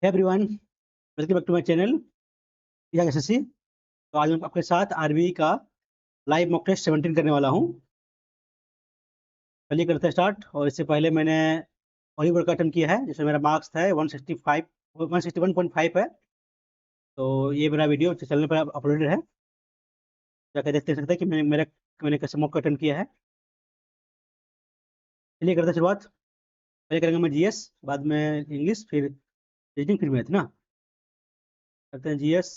Hey everyone, welcome back to my channel या SSC. तो आज मैं आपके साथ आरबीआई का लाइव मॉक टेस्ट 17 करने वाला हूं। चलिए करते हैं स्टार्ट। और इससे पहले मैंने ओलिवर का अटेम्प्ट किया है जिसमें मेरा मार्क्स था 165 161.5 है। तो ये मेरा वीडियो चैनल पर अपलोडेड है, जाकर देख सकते हैं कि मैंने कैसे मॉक का अटेम्प्ट किया है। चलिए करते हैं शुरुआत। पहले करेंगे मैं जीएस, बाद में इंग्लिश, फिर रीजनिंग, फिर मैथ ना। करते हैं जीएस।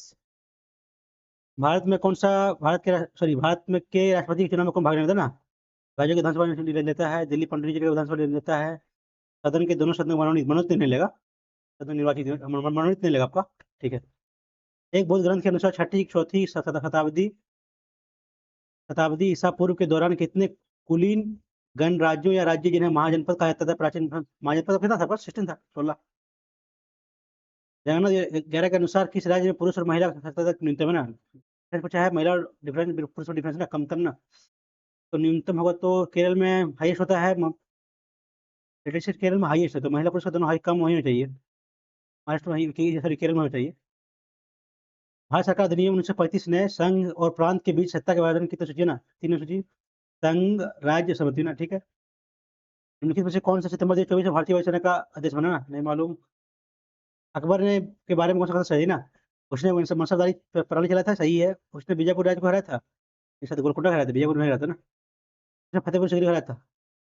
भारत में कौन सा भारत में के राष्ट्रपति के चुनाव में कौन भाग नहीं लेता ना? राज्यों की विधानसभा में ले लेता है, दिल्ली पंडित जी के विधानसभा ले लेता है, सदन के दोनों सदनों में मनोनीत मनोनीत नहीं लेगा, सदन निर्वाचित मनोनीत नहीं लेगा आपका। ठीक है। एक बौद्ध ग्रंथ के अनुसार छठी चौथी शताब्दी शताब्दी ईसा पूर्व के दौरान कितने कुलीन गणराज्यों या राज्य जिन्हें महाजनपद कहा जाता था प्राचीन महाजनपद कितना था? बस 16 था, 16। जनगणना 11 के अनुसार किस राज्य में पुरुष और महिला का साक्षरता दर न्यूनतम है ना? पूछा है महिला डिफरेंस पुरुष में डिफरेंस ना कमतम ना, तो न्यूनतम होगा तो केरल में हाईएस्ट होता है। लिटरेचर केरल में हाईएस्ट है, तो महिला पुरुष का दोनों हाई कम होनी चाहिए। महाराष्ट्र में सॉरी केरल में होना चाहिए। भारत सरकार अधिनियम 1935 ने संघ और प्रांत के बीच सत्ता के विभाजन की तो सूची ना, तीनों सूची संघ राज्य समिति ना। ठीक है। निम्नलिखित में से कौन सा सितंबर 2024 में भारतीय वायुसेना का अध्यक्ष बना ना? नहीं मालूम। अकबर ने के बारे में कौन सा कथा सही ना? उसने मनसबदारी प्रणाली चलाया था, सही है। उसने बीजापुर राज्य को हराया था, इस साथ गोलकोंडा हराया था, बीजापुर में हराया था ना। उसने फतेहपुर सीकरी हराया था।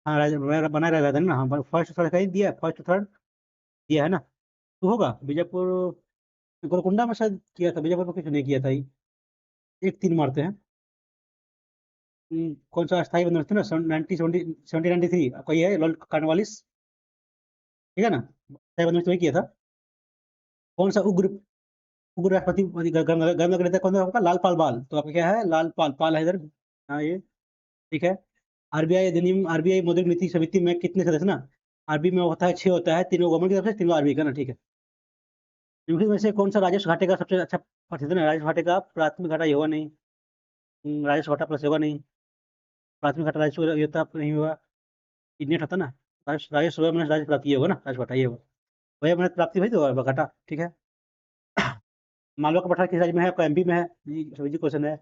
हाँ बना रहा था ना। हाँ फर्स्ट थर्ड कहीं दिया, फर्स्ट थर्ड दिया है ना। तो होगा बीजापुर, गोलकोंडा में शायद किया था, बीजापुर में कुछ नहीं किया था ये। एक तीन मारते हैं। कौन सा अस्थायी बंदोबस्त है ना? 1793 आपका ये है लॉर्ड कॉर्नवालिस। ठीक है ना, अस्थायी बंदोबस्त वही किया था। कौन सा उग्र उग्र राष्ट्रपति गवर्नर नेता कौन था आपका? लालपाल बाल। तो आपका क्या है? लालपाल पाल है इधर। हाँ ये ठीक है। आरबीआई अधिनियम, आरबीआई मौद्रिक नीति समिति में कितने सदस्य ना? आरबीआई में होता है 6 होता है, तीनों गवर्नमेंट की तरफ से, तीनों आरबीआई का ना। ठीक है। इनमें में से कौन सा राजस्व घाटे का सबसे अच्छा प्रतिशत है ना? राजस्व घाटे का प्राथमिक घाटा ये होगा नहीं, राजस्व घाटा प्लस होगा नहीं, प्राथमिक घाटा राजस्व ये होता नहीं होगा, नेट होता ना। राजस्व मैंने राजस्व प्राप्ति ये होगा ना, राजस्व घाटा ये होगा। वही मैंने प्राप्ति भाई तो घाटा। ठीक है। मालवा का पठार किस राज्य में है? आपका एमपी में है जी क्वेश्चन है।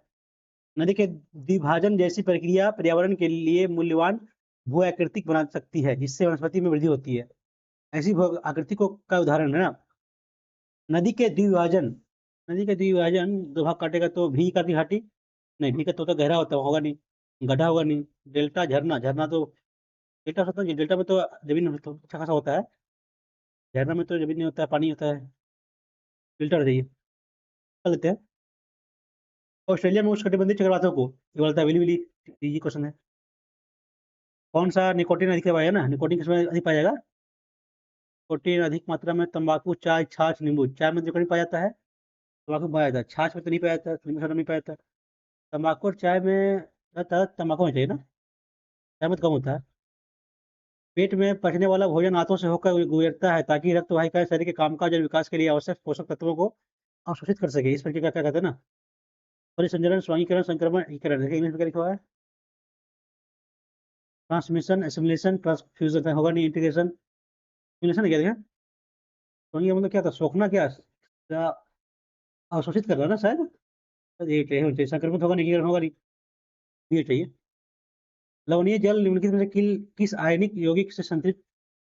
नदी के द्विभाजन जैसी प्रक्रिया पर्यावरण के लिए मूल्यवान भू आकृतिक बना सकती है जिससे वनस्पति में वृद्धि होती है। ऐसी भू आकृति को का उदाहरण है ना? नदी के द्विभाजन, नदी के द्विभाजन दो भाग काटेगा तो भी का घाटी नहीं, भी का तो गहरा होता होगा नहीं, गड्ढा होगा नहीं। डेल्टा झरना, झरना तो डेल्टा होता है, डेल्टा में तो जमीन तो अच्छा खासा होता है, झरना में तो जमीन नहीं होता है, पानी होता है। फिल्टर हो जाइए, कर लेते हैं। ऑस्ट्रेलिया में उष्णकटिबंधीय चक्रवातों को ये बोलता है विली विली, ये क्वेश्चन है। कौन सा निकोटीन अधिक पाया ना? निकोटीन किसमें अधिक पाया जाएगा? निकोटीन अधिक मात्रा में तंबाकू, चाय, छाछ, नींबू। चाय में निकोटीन पाया जाता है, तंबाकू में पाया जाता है, छाछ में तो नहीं पाया जाता है, नींबू सोडा नहीं पाया जाता है। तंबाकू और चाय में रहता है, तंबाकू में चाहिए ना, चाय में तो कम होता है। पेट में पचने वाला भोजन आंतों से होकर गुजरता है ताकि रक्त वाहिकाएं शरीर के कामकाज और विकास के लिए आवश्यक पोषक तत्वों को अवशोषित कर सके। इस प्रक्रिया क्या कहते हैं ना? परिसंचरण, स्वांगीकरण, संक्रमण, एकीकरण। देखिए इंग्लिश में क्या लिखा हुआ है? ट्रांसमिशन, एसिमिलेशन, ट्रांसफ्यूजन होगा नहीं, इंटीग्रेशन, एसिमिलेशन क्या देखा? स्वांगीकरण मतलब क्या था? सोखना क्या? अवशोषित करना ना शायद। ये चाहिए, संक्रमित होगा नहीं, एकीकरण होगा नहीं, ये चाहिए। लवणीय जल निम्नलिखित में से किस आयनिक यौगिक से संतृप्त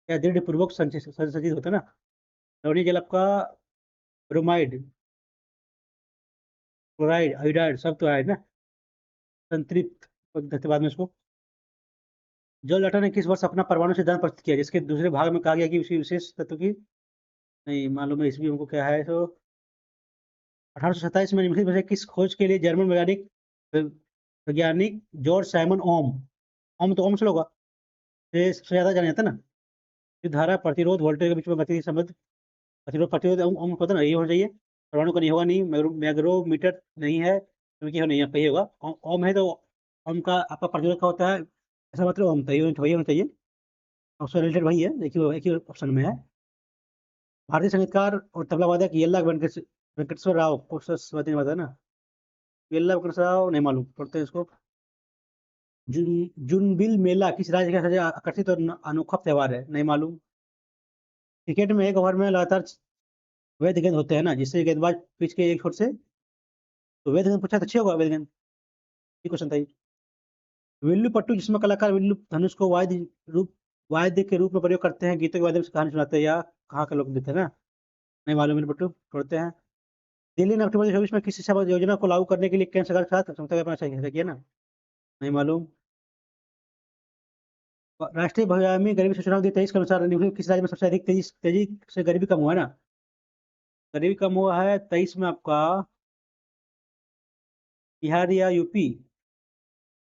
या दृढ़ पूर्वक संचित होता है ना? लवणीय जल आपका ब्रोमाइड, क्लोराइड, आयोडाइड, सब तो है ना। संतृप्त करते बाद में इसको। जॉर्ज डाल्टन ने किस वर्ष अपना परमाणु सिद्धांत प्रस्तुत किया जिसके दूसरे भाग में कहा गया कि उसी विशेष तत्व की नहीं मालूम है, इसमें हमको क्या है। तो 1827 में निम्नलिखित में से किस खोज के लिए जर्मन वैज्ञानिक जॉर्ज साइमन ओम, ओम तो ओम से होगा, सबसे ज्यादा जाना जाता है ना। विद्युत धारा, प्रतिरोध, वोल्टेज के बीच में गति संबंध, प्रतिरोध प्रतिरोध ओम होता है ना, ये होना चाहिए। परमाणु का नहीं होगा नहीं, मैग्रोमीटर नहीं है क्योंकि नहीं है, होगा ओम है तो ओम का आपका प्रतिरोध का होता है, ऐसा मतलब ओम तो वही होना चाहिए। उससे रिलेटेड वही है, देखिए एक ही ऑप्शन में है। भारतीय संगीतकार और तबला वादक येल्ला वेंकटेश्वर राव को स्वाति है ना? येल्ला वेंकटेश्वर राव नहीं मालूम, पढ़ते हैं इसको। जुनबिल मेला किस राज्य का सबसे आकर्षित और अनोखा त्योहार है? नहीं मालूम। क्रिकेट में एक ओवर में लगातार वैध गेंद होते हैं ना, जिससे गेंदबाज पिच के एक छोर से, तो वैध गेंद पूछा तो अच्छी होगा वैध गेंद, ये क्वेश्चन था ये। विल्लू पट्टू, जिसमें कलाकार विल्लू धनुष को रूप वाद्य के रूप में प्रयोग करते हैं, गीतों के माध्यम से कहानी सुनाते हैं, या कहाँ के लोग देते हैं ना, नहीं मालूम विल्लू पट्टू छोड़ते हैं। दिल्ली ने अक्टूबर 2024 में किस शिक्षा योजना को लागू करने के लिए केंद्र सरकार के साथ समझौता करना चाहिए किया ना, नहीं मालूम। राष्ट्रीय भविष्य गरीबी सूचना दी 23 के अनुसार निम्नलिखित किस राज्य में सबसे अधिक तेजी तेजी से गरीबी कम हुआ है ना, गरीबी कम हुआ है 23 में आपका बिहार या यूपी,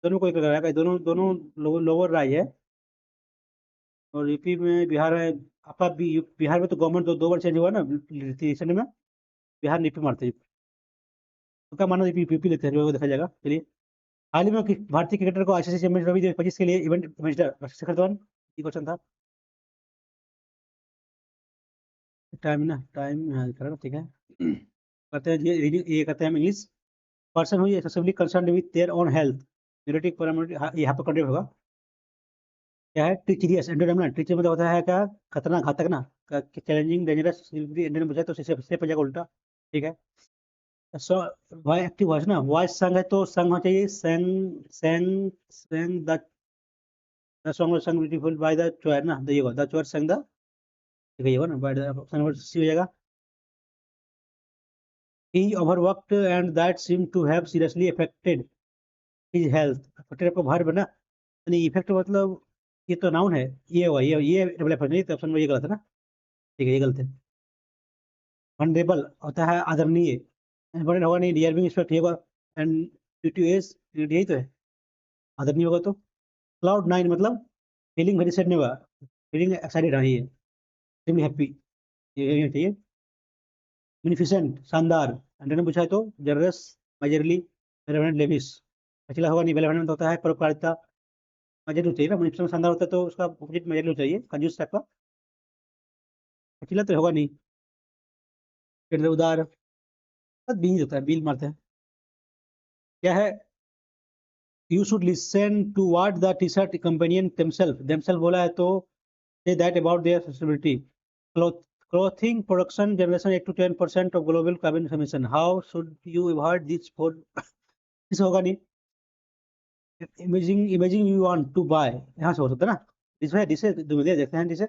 दोनों को एक लगा है, दोनों दोनों लोअर राज्य है, और यूपी में बिहार है आपका बिहार में तो गवर्नमेंट दो बार चेंज हुआ ना रिसेंट में, बिहार यूपी मारते हैं, तो क्या मानो यूपी लेते हैं, जो देखा जाएगा। चलिए, हाल ही में भारतीय क्रिकेटर को आईसीसी चैंपियंस ट्रॉफी 2025 के लिए इवेंट एम्बेसडर शिखर धवन, ये क्वेश्चन था। टाइम ना, टाइम हाँ करा ना, ठीक है। कहते हैं ये कहते हैं इंग्लिश, पर्सन हुई excessively concern with their own health, neurotic paramilitary, यहाँ पर कंट्री होगा, क्या है टीचियस एंडोडर्म, टीचियस मतलब होता है क्या, खतरनाक घातक ना, चैलेंजिंग डेंजरस, एंडोडर्म पूछा तो से पे जाएगा उल्टा, ठीक है। सो वाई एक्टिव वॉइस ना, वॉइस संग है तो संग होना चाहिए, sang sang sang the song sung beautiful by the choir ना, द ये द चोर संग द, ठीक है ये होगा ना, by the option number C हो जाएगा। He overworked and that seem to have seriously affected his health, affected आपको भार बना, यानी इफेक्ट मतलब ये तो नाउन है, ये हुआ ये डबल एफ नहीं, तो ऑप्शन में ये गलत है ना, ठीक है ये गलत है। वनरेबल होता है आदरणीय, इम्पोर्टेंट होगा नहीं, डियरविंग रिस्पेक्ट होगा, एंड ड्यू एज यही तो है, आदरणीय होगा तो। क्लाउड नाइन मतलब फीलिंग वेरी सैड नहीं होगा, फीलिंग एक्साइटेड रही है, फीलिंग हैप्पी, ये चाहिए। बेनिफिसेंट शानदार, एंटोनिम पूछा है तो जनरस, मेजरली, बेनेवलेंट, लेविश, पिछला होगा नहीं, बेनेवलेंट होता है परोपकारिता, मेजरली चाहिए ना, बेनिफिसेंट शानदार होता है तो उसका अपोजिट मेजरली चाहिए, कंजूस टाइप का, पिछला तो होगा नहीं, फिर उदार, बस बीज होता है, बील मारते हैं, क्या है। You should listen to what the T shirt companion themselves बोला है तो say that about their sustainability. Clothing production generation 8 to 10% of global carbon emission. How should you avoid this for this होगा नहीं, imagine you want to buy, यहाँ से हो सकता है ना, दिस है देखते हैं दिस है,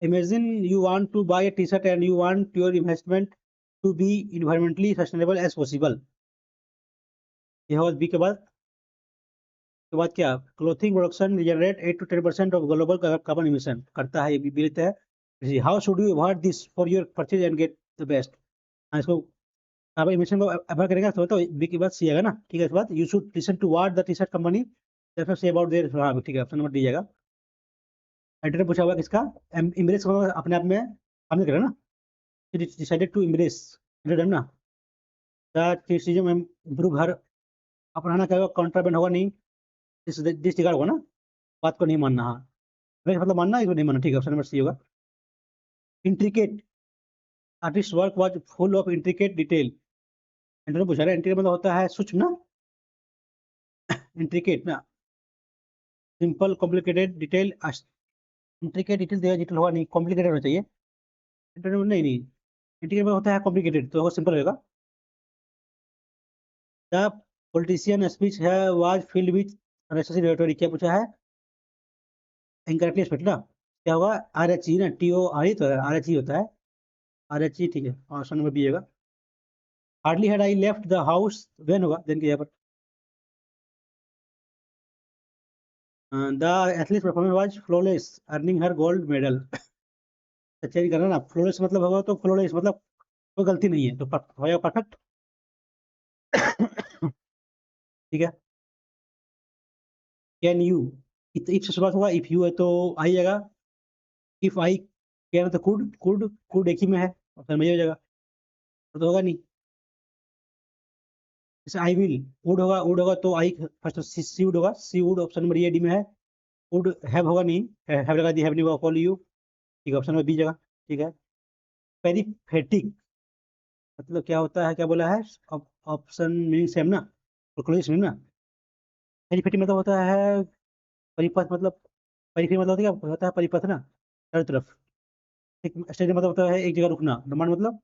imagine you want to buy a t-shirt and you want your investment to be environmentally sustainable as possible, ये होगा बी के बाद क्या, clothing production generate 8 to 10% of global carbon emission करता है, ये भी लेते हैं। How should you avoid this for your purchase and get the best, इसको कार्बन इमिशन को अवॉइड करेगा तो बी के बाद सी आएगा ना, ठीक है। इसके बाद you should listen to what the T shirt company से अबाउट देयर, हाँ ठीक है, ऑप्शन नंबर डी जाएगा। एडिटर पूछा हुआ किसका, इम्ब्रेस अपने आप में हमने करा ना, डिसाइडेड टू इम्ब्रेस ना, क्रिटिसिज्म इम्प्रूव हर, अपनाना क्या होगा, कॉन्ट्राबेंड होगा नहीं, डिसरिगार्ड होगा ना, बात को नहीं मानना, हाँ वैसे मतलब मानना, इसको नहीं मानना, ठीक है, ऑप्शन नंबर सी होगा। Intricate, artist work was full of intricate detail, intro पूछा रहा है, इंट्रिकेट मतलब होता है सूक्ष्म ना, इंट्रिकेट ना, simple complicated detail, intricate detail दिया, डिटेल होगा नहीं, कॉम्प्लिकेटेड होना चाहिए, इंट्रिकेट नहीं, इंट्रिकेट में होता है कॉम्प्लिकेटेड, तो सिंपल होगा। द पॉलिटिशियन स्पीच है was filled with unnecessary rhetoric, क्या पूछा है, इनकरेक्टली स्पेल्ड ना, क्या होगा, आर एच ई ना, टी ओ आर ही तो है, आर एच ई होता है, आर एच ई, ठीक है, ऑप्शन नंबर बी होगा। Hardly had I left the house when होगा देन के यहाँ पर, the athlete performance was flawless earning her gold medal, change करना ना, फ्लॉलेस मतलब होगा तो फ्लॉलेस मतलब कोई गलती नहीं है, तो होगा परफेक्ट, ठीक है। कैन यू, इफ से शुरुआत होगा, इफ यू है तो आई जाएगा, इफ आई कैन तो कुड एक ही में है, ऑप्शन में ये हो जाएगा, तो होगा नहीं। जैसे आई विल, वुड होगा तो आई फर्स्ट सी वुड होगा, सी वुड ऑप्शन नंबर ये डी में है, वुड हैव होगा नहीं, हैव लगा दी, हैव नहीं होगा, फॉलो यू, ठीक है, ऑप्शन नंबर बी जगह, ठीक है। पेरिफेटिक मतलब क्या होता है, क्या बोला है, ऑप्शन मीनिंग सेम ना, क्लोज ना, पेरिफेटिक मतलब होता है परिपथ, मतलब परिफेरी मतलब होता है क्या होता है, परिपथ ना, चारों तरफ, एक स्टेशन मतलब होता है एक जगह रुकना, डिमांड मतलब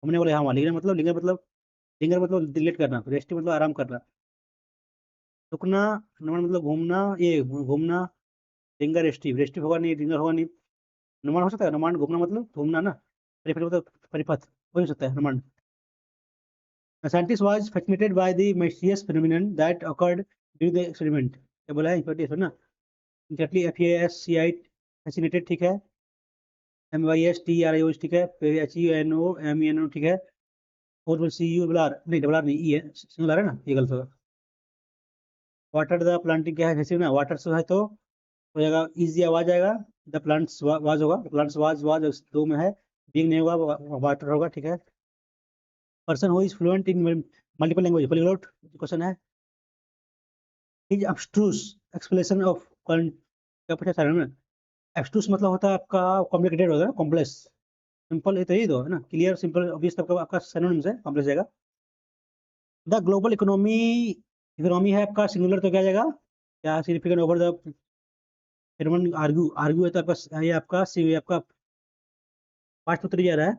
घूमने वाले यहाँ लिंगर मतलब डिलीट करना, रेस्टिव मतलब आराम करना, रुकना, नुमान मतलब घूमना, ये घूमना, लिंगर रेस्टिव, रेस्टिव होगा नहीं, लिंगर होगा नहीं, नुमान हो सकता है, नुमान घूमना मतलब घूमना ना, परिपथ मतलब परिपथ, वही हो सकता है Numan. A scientist was fascinated by the mysterious phenomenon that occurred during the experiment. क्या बोला है इम्पोर्टेंट ना, एग्जैक्टली FASCI, fascinated ठीक है, MYSTRIO ठीक है, HUNOMENO ठीक है, और CU डबल आर नहीं, ई है, सिंगल आर है ना, ये गलत होगा। वाटर द प्लांटिंग क्या है, वैसे ना वाटर से है तो हो जाएगा, इजी आवाज आएगा, द प्लांट्स वाज होगा, प्लांट्स वाज दो में है, बीइंग नहीं होगा, वाटर होगा ठीक है। Person who is fluent in multiple language, polyglot question है। इज abstruse एक्सप्लेनेशन ऑफ क्या पूछा सर ने, एब्स्ट्रूस मतलब होता है आपका कॉम्प्लिकेटेड होता है, कॉम्प्लेक्स, सिंपल है तो यही दो है ना, क्लियर सिंपल ऑब्वियस तब आपका सिनोनिम्स है, कॉम्प्लेक्स जाएगा। द ग्लोबल इकोनॉमी, इकोनॉमी है आपका सिंगुलर तो क्या जाएगा, क्या सिग्निफिकेंट ओवर द फिर आर्ग्यू, आर्ग्यू है तो आपका ये आपका ये आपका पांच सूत्र जा रहा है,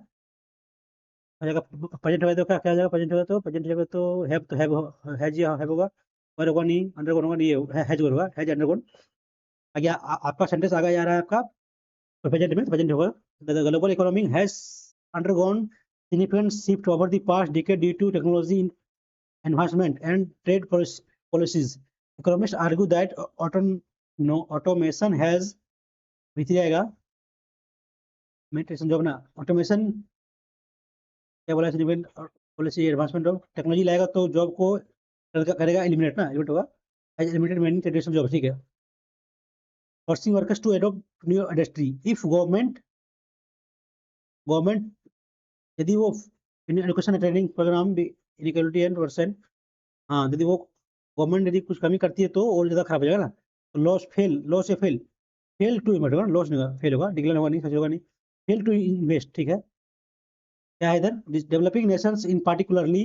हो जाएगा प्रेजेंट होगा तो क्या जाएगा, प्रेजेंट होगा तो प्रेजेंट होगा तो हैज या हैव होगा, पर होगा नहीं, अंडरगोन होगा नहीं, ये हैज होगा, हैज अंडरगोन। आगे आपका सेंटेंस आगे जा रहा है आपका प्रेजेंट में, प्रेजेंट होगा, the global economy has undergone significant shift over the past decade due to technology advancement and trade policies. Economists argue that automation has भीतर आएगा, मेडिटेशन जो अपना ऑटोमेशन क्या बोला है, पॉलिसी एडवांसमेंट ऑफ टेक्नोलॉजी लाएगा तो जॉब को करेगा एलिमिनेट ना, एलिमिनेट होगा, as eliminated many traditional job ठीक है। Forcing workers to adopt new industry, if government यदि वो education training program inequality and percent, हाँ यदि वो गवर्नमेंट यदि कुछ कमी करती है तो और ज़्यादा खराब हो जाएगा ना, तो लॉस या फेल टू इन्वेस्ट होगा, लॉस नहीं होगा, फेल होगा, डिक्लाइन होगा नहीं, सच होगा नहीं, फेल टू इन्वेस्ट ठीक है। क्या है इधर, developing Nations in particularly,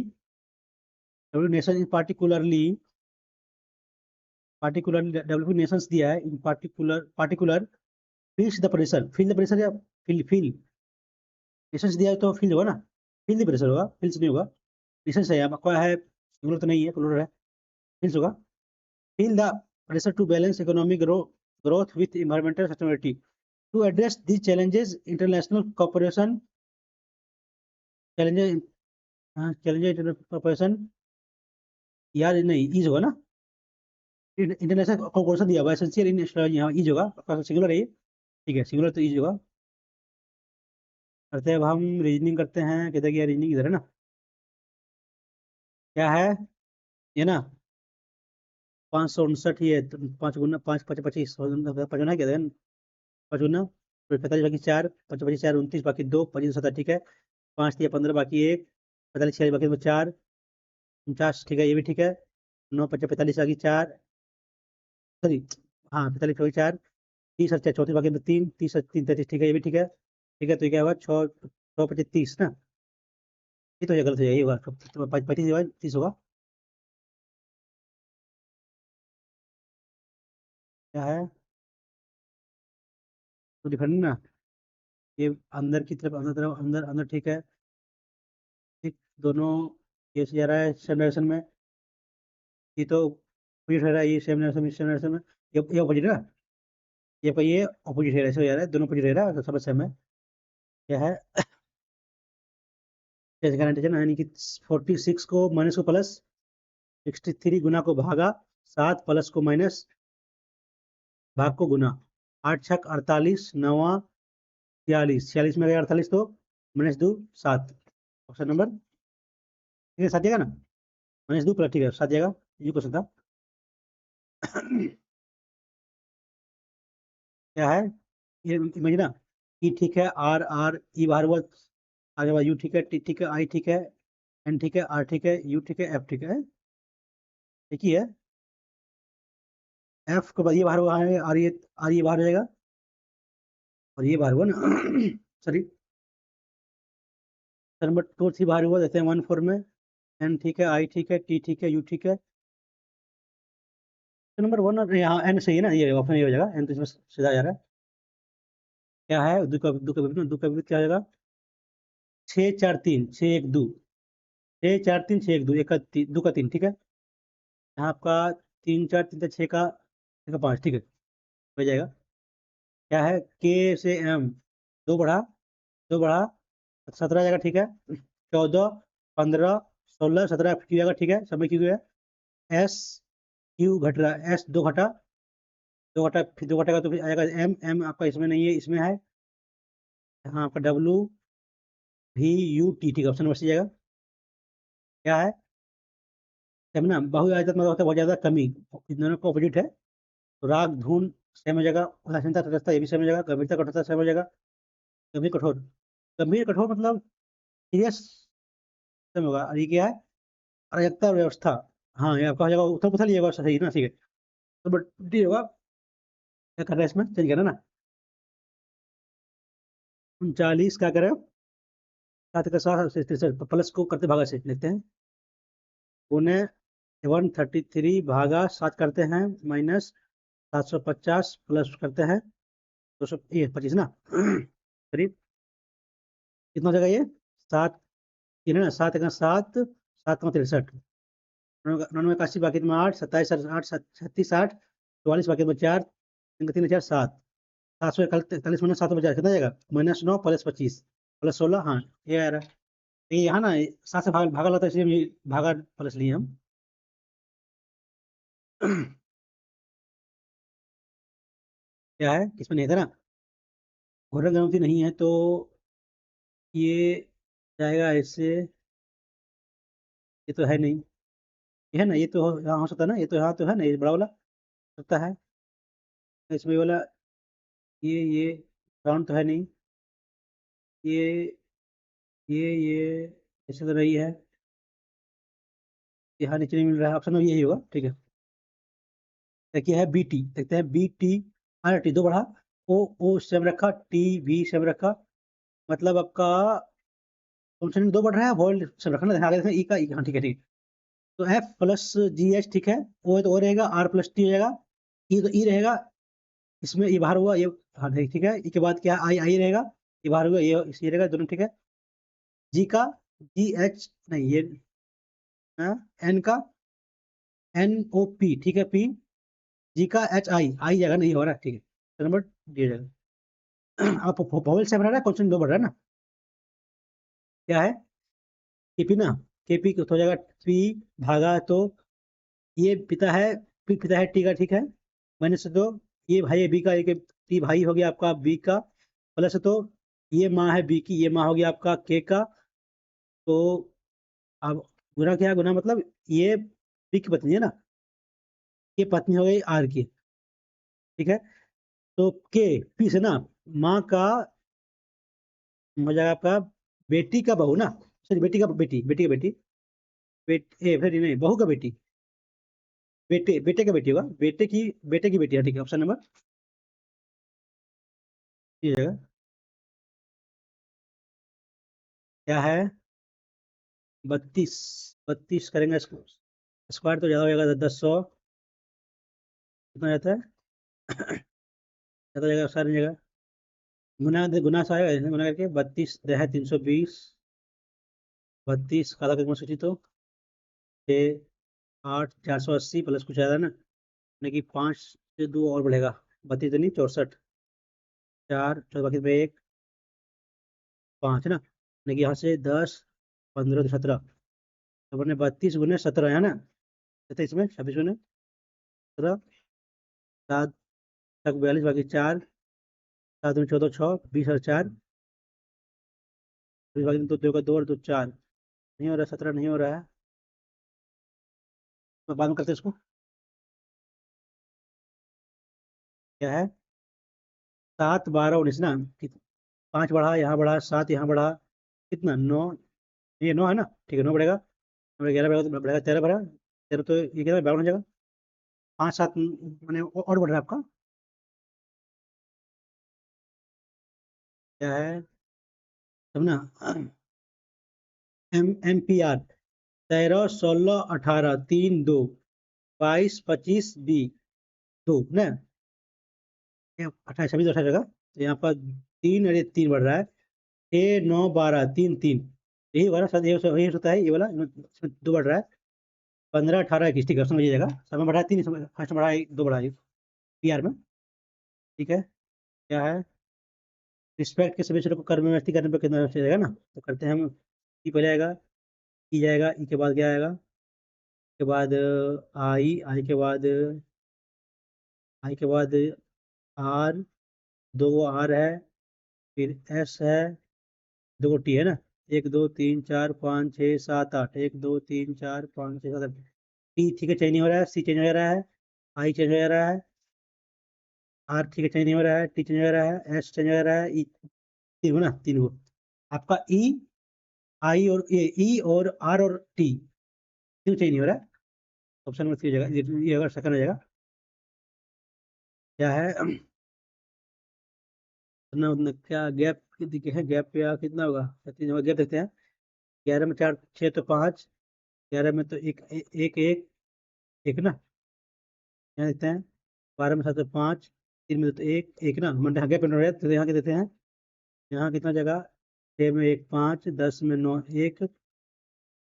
nation in particular developing Nations दिया है, इन पार्टिकुलर फील द प्रेशर या फील नेशंस दिया है तो फील होगा ना, फील द प्रेशर होगा, फील्स नहीं होगा, नेशंस है आपका है, सिंगुलर तो नहीं है, प्लूरल है, फील्स होगा। Feel the pressure to balance economic growth with environmental sustainability. To address these challenges, international cooperation challenges international cooperation, यार नहीं ईज होगा ना, इंटरनेशनल कॉर्पोरेशन दिया हुआ है, एसेंशियल इन एस्ट्रोलॉजी, यहाँ ईज होगा, आपका सिंगुलर है ये ठीक है, सिंगुलर तो ईज होगा। करते हैं अब हम रीजनिंग करते हैं, कहते हैं कि रीजनिंग इधर है ना, क्या है ये ना, 559 ही है, तो 5 गुना 5 5 25 पचना है, क्या है 5 गुना 45 बाकी 4, 5 25 4 29 बाकी 2, 25 ठीक है, 5 3 15 बाकी 1, 45 46 बाकी 4, 49 ठीक है, ये भी ठीक है, 9 5 45 बाकी 4, सॉरी हाँ 45 बाकी 4, 30 34 बाकी 3, 30 3 33 ठीक है, ये भी ठीक है, ठीक है, तो ये क्या होगा 6 6 25 30 ना, ये तो ये गलत हो जाएगा, ये होगा 35 30 होगा, क्या है तो डिफरेंट ना, ये अंदर की तरफ, अंदर अंदर ठीक है, ठीक दोनों ये से जा रहा है सेम डायरेक्शन में, ये तो अपोजिट हो रहा है, ये सेम डायरेक्शन में, ये अपोजिट है ना, ये अपोजिट है, ऐसे हो जा रहा है, दोनों अपोजिट है रहा है, तो सब सेम है, क्या है जैसे गारंटी ना, यानी कि 46 को माइनस को प्लस, 63 गुना को भागा, 7 प्लस को माइनस, भाग को गुना, 8 6 48, 9 46, 46 में गया 48 तो -2 7, ऑप्शन नंबर ठीक है, 7 जाएगा ना, -2 प्लस ठीक है 7 जाएगा, ये क्वेश्चन था। क्या है ये इमेज ना, ई ठीक है, आर आर ई बाहर हुआ, आगे बाद यू ठीक है, टी ठीक है, आई ठीक है, एन ठीक है, आर ठीक है, यू ठीक है, एफ ठीक है, एक ही है, एफ के बाद ये बाहर हुआ है, आर ये बाहर हो जाएगा, और ये बाहर हुआ ना, सॉरी नंबर 2 3 बाहर हुआ, जैसे 1 4 में, एन ठीक है, आई ठीक है, टी ठीक है, यू ठीक है, तो नंबर 1 और यहाँ एन सही है ना, ये ऑप्शन ये हो जाएगा, एन तो इसमें सीधा जा रहा है। क्या है दो का विपरीत क्या हो जाएगा, 6 4 3 6 1 2 6 4 3 6 1 2 1 का 2 का 3, ठीक है। यहाँ आपका 3 4 3 6 का 5, ठीक है, हो जाएगा। क्या है, के से एम, 2 बढ़ा 2 बढ़ा 17 जाएगा, ठीक है। 14 15 16 17 क्यू आएगा, ठीक है, समय क्यू है। एस क्यू घट रहा है, एस 2 घटा 2 घटा, फिर 2 घटेगा तो फिर आएगा एम, एम आपका इसमें नहीं है, इसमें है। हाँ, आपका डब्ल्यू वी यू टी, ठीक है, ऑप्शन नंबर सी जाएगा। क्या है, सेम ना, बहुआयत मतलब होता है बहुत ज्यादा कमी, इन दोनों का ऑपोजिट है। तो राग धुन सेम हो जाएगा, उदासीनता तटस्थता ये भी सेम हो जाएगा, गंभीरता कठोरता सेम हो जाएगा। गंभीर कठोर, गंभीर कठोर मतलब सीरियस सेम होगा। और ये क्या है, अराजकता और व्यवस्था, हाँ ये आपका हो जाएगा, उत्तर पूछा लीजिएगा सही ना, ठीक है। तो बट डी होगा, क्या कर रहा है इसमें, चेंज करना ना। 39 क्या करें, 7 का 7 प्लस को करते भागा से लिखते हैं, पुणे 133 भागा 7 करते हैं, माइनस 750 प्लस करते हैं 225 ना। करीब कितना हो जाएगा ये, 7 तीन है ना, 7 का 7 7 का 63, 89 बाकी में 8 27 8 36 8 44 बाकी में 4 3 3 4 7 741 माइनस 750 कितना जाएगा, -9 प्लस 25 प्लस 16, हाँ ये आ रहा है। ये यहाँ ना 7 से भागा लगता है, इसलिए भागा प्लस लिए हम। क्या है, किसमें नहीं था ना, घोड़ा ग्रंथि नहीं है तो ये जाएगा ऐसे, ये तो है नहीं, ये है ना, ये तो यहाँ हो सकता है ना, ये तो यहाँ तो है ना, ये बड़ा वाला सकता है, इसमें ये वाला, ये राउंड तो है नहीं, ये ये ऐसे तो नहीं है, यहाँ नीचे नहीं मिल रहा है, ऑप्शन यही होगा, ठीक है। देखिए है बी टी, देखते हैं बी टी आर टी, 2 बढ़ा, ओ सेम रखा, टी भी सेम रखा, मतलब आपका कॉन्सोनेंट 2 बढ़ रहा है, वॉइल सेम रखा ना, आगे ई का ई, हाँ ठीक है, ठीक। तो एफ प्लस जी एच, ठीक है, ओ तो ओ रहेगा, आर प्लस टी हो जाएगा, ई तो ई रहेगा, इसमें ये बाहर हुआ ये, हाँ ठीक है, ई के बाद क्या आई आई रहेगा, ये बाहर हुआ ये रहेगा, दोनों ठीक है। जी का जी एच नहीं, ये एन का एन ओ पी, ठीक है, पी, जी का एच आई आई जाएगा, नहीं हो रहा है, ठीक है, तो नंबर दिया जाएगा। आप वोवेल से बना रहा है, क्वेश्चन 2 बढ़ रहा है ना। क्या है, केपी ना, केपी हो जाएगा पी भागा, तो ये पिता है, पी पिता है टी का, ठीक है, माइनस 2, ये भाई है बी का, एक टी भाई हो गया आपका बी का, प्लस तो ये माँ है बी की, ये माँ हो गया आपका के का, तो अब गुना क्या है, गुना मतलब ये बी की पत्नी है ना, ये पत्नी हो गई आर की, ठीक है। तो के पी से ना, माँ का हो जाएगा आपका बेटी का बहू ना, सॉरी बेटी का बेटी, बेटी का बेटी, फिर नहीं, बहू का बेटी, बेटे बेटे का बेटी होगा, बेटे की बेटी है, ठीक है, ऑप्शन नंबर ये जाएगा। क्या है, 32 32 करेंगे इसको, स्क्वायर तो ज्यादा हो जाएगा, 10 100 कितना जाता है, ज्यादा जाएगा, सारी जगह गुना गुना से आएगा, इसमें गुना करके 32 है 320, 32 का करके सोची तो 6 8 480 प्लस कुछ आया ना, यानी कि 5 से 2 और बढ़ेगा, 32 तो नहीं 64, 4 चौदह बाकी में 1 5 है ना, यानी कि यहाँ से 10 15 17, तो अपने 32 गुने 17 है ना, 27 में 26 गुने 17, 7 तक 42 बाकी 4 7 में 14 6 20 और 4 20 बाकी 2 का 2 और 2 4, नहीं हो रहा, 17 नहीं हो रहा है, तो बाद में करते हैं इसको। क्या है, 7 12 19 ना, 5 बढ़ा यहाँ बढ़ा, 7 यहाँ बढ़ा, कितना 9, ये 9 है ना, ठीक है, 9 बढ़ेगा, 11 बढ़ेगा तो बढ़ेगा 13 बढ़ा, 13 तो ये कितना 52 हो जाएगा, 5 7 मैंने और बढ़ रहा है आपका। क्या है, तब ना, एम पी आर 13 16 18 3 2 22 25 बी 2 ना, 28 26 28 जगह, तो यहाँ पर 3 और ये 3 बढ़ रहा है, 6 9 12 3 3 यही वाला शायद यही होता है, ये वाला इसमें 2 बढ़ रहा है, 15 18 21, ठीक है समझ लीजिएगा। समय बढ़ा है 3, फर्स्ट बढ़ा है 2 बढ़ा है पीआर में, ठीक है। क्या है, रिस्पेक्ट के सभी स्वरों को कर्म में व्यवस्थित करने पर कितना व्यवस्थित जाएगा ना, तो करते हैं हम। ई पहले आएगा, ई जाएगा, ई के बाद क्या आएगा, के बाद आई, आई के बाद आर, 2 आर है, फिर एस है, 2 टी है ना, 1 2 3 4 5 6 7 8, 1 2 3 4 5 6 7 8, टी ठीक है चेंज नहीं हो रहा है, सी चेंज हो रहा है, आई चेंज हो रहा है, आर ठीक है चेंज नहीं हो रहा है, टी चेंज हो रहा है, एस चेंज हो रहा है, ई, तीन हो ना, तीन हो। आपका ई, आई और ई और आर और टी तीन चेंज नहीं हो रहा है, ऑप्शन नंबर सी हो जाएगा, ये अगर सेकंड हो जाएगा। क्या है ना, उतना क्या गैप कितनी है, गैप या कितना होगा, तीन होगा, गैप देखते हैं। 11 में 4 6 तो 5, 11 में तो एक एक एक, एक ना, यहाँ देखते हैं। 12 में 7 तो 5, 3 में तो एक एक ना, मंडे गैप है तो यहाँ के देते हैं। यहाँ कितना जगह, 6 में 1 5, 10 में 9 1,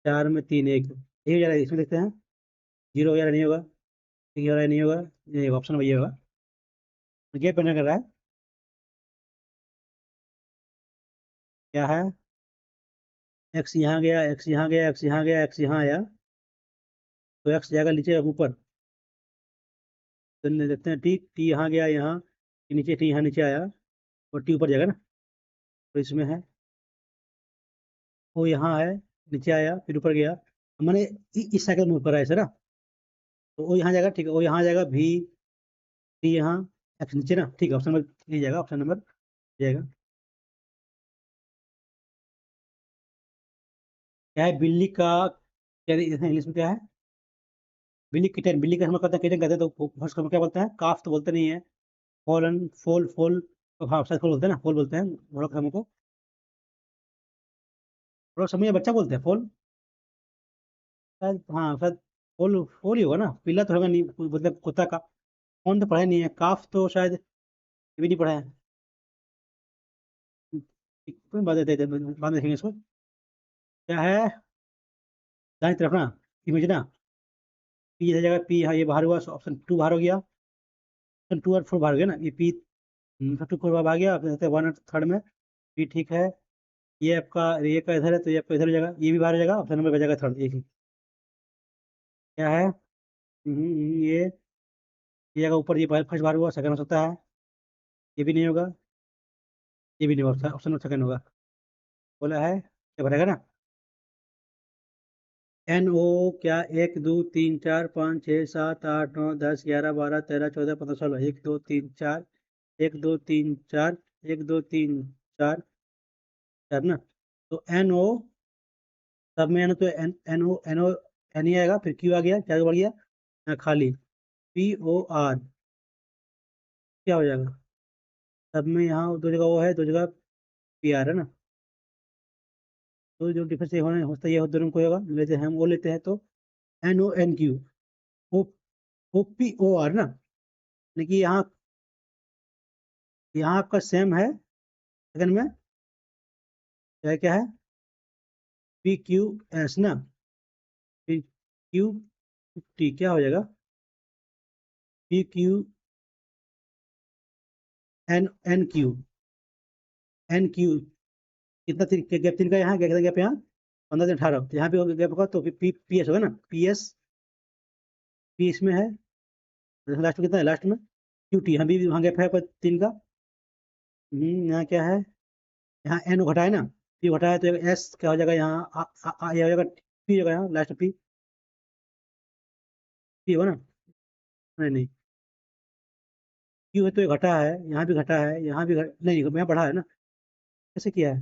4 में 3 1, यही हो जा रहा है, इसमें देखते हैं। जीरो वगैरह नहीं होगा, ठीक हो रहा है, नहीं होगा, ये ऑप्शन वही होगा, गैप एंटर कर रहा है। क्या है, एक्स यहाँ गया, एक्स यहाँ गया, एक्स यहाँ गया, एक्स यहाँ आया, तो एक्स जाएगा नीचे ऊपर, तो देखते हैं टी, टी यहाँ गया, यहाँ नीचे, टी यहाँ नीचे आया, और टी ऊपर जाएगा ना, तो इसमें है वो यहाँ है, नीचे आया फिर ऊपर गया, मैंने इस साइकिल मूव करा है ऐसे ना, तो वो यहाँ जाएगा, ठीक है, वो यहाँ जाएगा भी, टी यहाँ, एक्स नीचे ना, ठीक है, ऑप्शन नंबर ये जाएगा, ऑप्शन नंबर जाएगा। क्या है, बिल्ली का, क्या इंग्लिश में क्या है, बिल्ली किटन, बिल्ली का हम लोग कहते हैं किटन कहते हैं, तो फर्स्ट को क्या बोलते हैं, काफ तो बोलते नहीं है, फॉलन फोल फोल, तो हाँ शायद फोल बोलते हैं ना, फोल बोलते हैं हम लोग हमको, हम लोग समझे बच्चा बोलते हैं फोल, शायद हाँ शायद फोल फोल ही होगा ना, पिल्ला तो होगा नहीं, मतलब कुत्ता का, कौन तो पढ़ा नहीं है, काफ तो शायद ये भी नहीं पढ़ा है, कोई बात देते बाद में देखेंगे इसको। क्या है, दाएं तरफ ना, इमेज ना, पी इधर जगह, पी हाँ ये बाहर हुआ, ऑप्शन 2 बाहर हो गया, ऑप्शन 2 और 4 बाहर हो गया ना, ये पी 2 4 बाहर आ गया, आप देखते हैं 1 और 3 में पी, ठीक है। ये आपका, ये का इधर है, तो ये आपका इधर हो जाएगा, ये भी बाहर हो जाएगा, ऑप्शन नंबर बच जाएगा थर्ड, एक ही। क्या है, ये जगह ऊपर, ये फर्स्ट बार हुआ, सेकंड हो सकता है, ये भी नहीं होगा, ये भी नहीं होगा, ऑप्शन नंबर सेकंड होगा, बोला है क्या भरेगा ना, एन ओ, क्या 1 2 3 4 5 6 7 8 9 10 11 12 13 14 15 16, 1 2 3 4, 1 2 3 4, 1 2 3 4, 4 ना, तो एन ओ, सब में एन, तो N N O N O, N ही आएगा, फिर क्यू आ गया, क्या बढ़ गया, यहाँ खाली पी ओ आर, क्या हो जाएगा, सब में यहाँ दो जगह वो है, दो जगह पी आर है ना, तो जो डिफरेंस होने होता है, ये दोनों को होगा, लेते हैं हम वो लेते हैं, तो एन ओ एन क्यू, ओ ओ पी ओ आर ना, यानी कि यहाँ आपका सेम है, सेकंड में क्या क्या है, पी क्यू एस ना, पी क्यू टी, क्या हो जाएगा, P Q N N Q, N Q, कितना गैप, 3 का यहाँ, कितना गैप यहाँ, 15 से 18, तो यहाँ पे गैप होगा, तो पी पी एस होगा ना, पी एस, पी इसमें है, लास्ट में कितना है, लास्ट में क्यू टी, यहाँ भी वहाँ गैप है पर 3 का। यहाँ क्या है, यहाँ एन घटा है ना, पी घटा है, तो एस क्या हो जाएगा यहाँ, ये हो जाएगा पी, होगा यहाँ लास्ट पी, पी होगा ना, नहीं नहीं, क्यू है तो ये घटा है, यहाँ भी घटा है, यहाँ भी नहीं यहाँ बढ़ा है ना, कैसे किया है,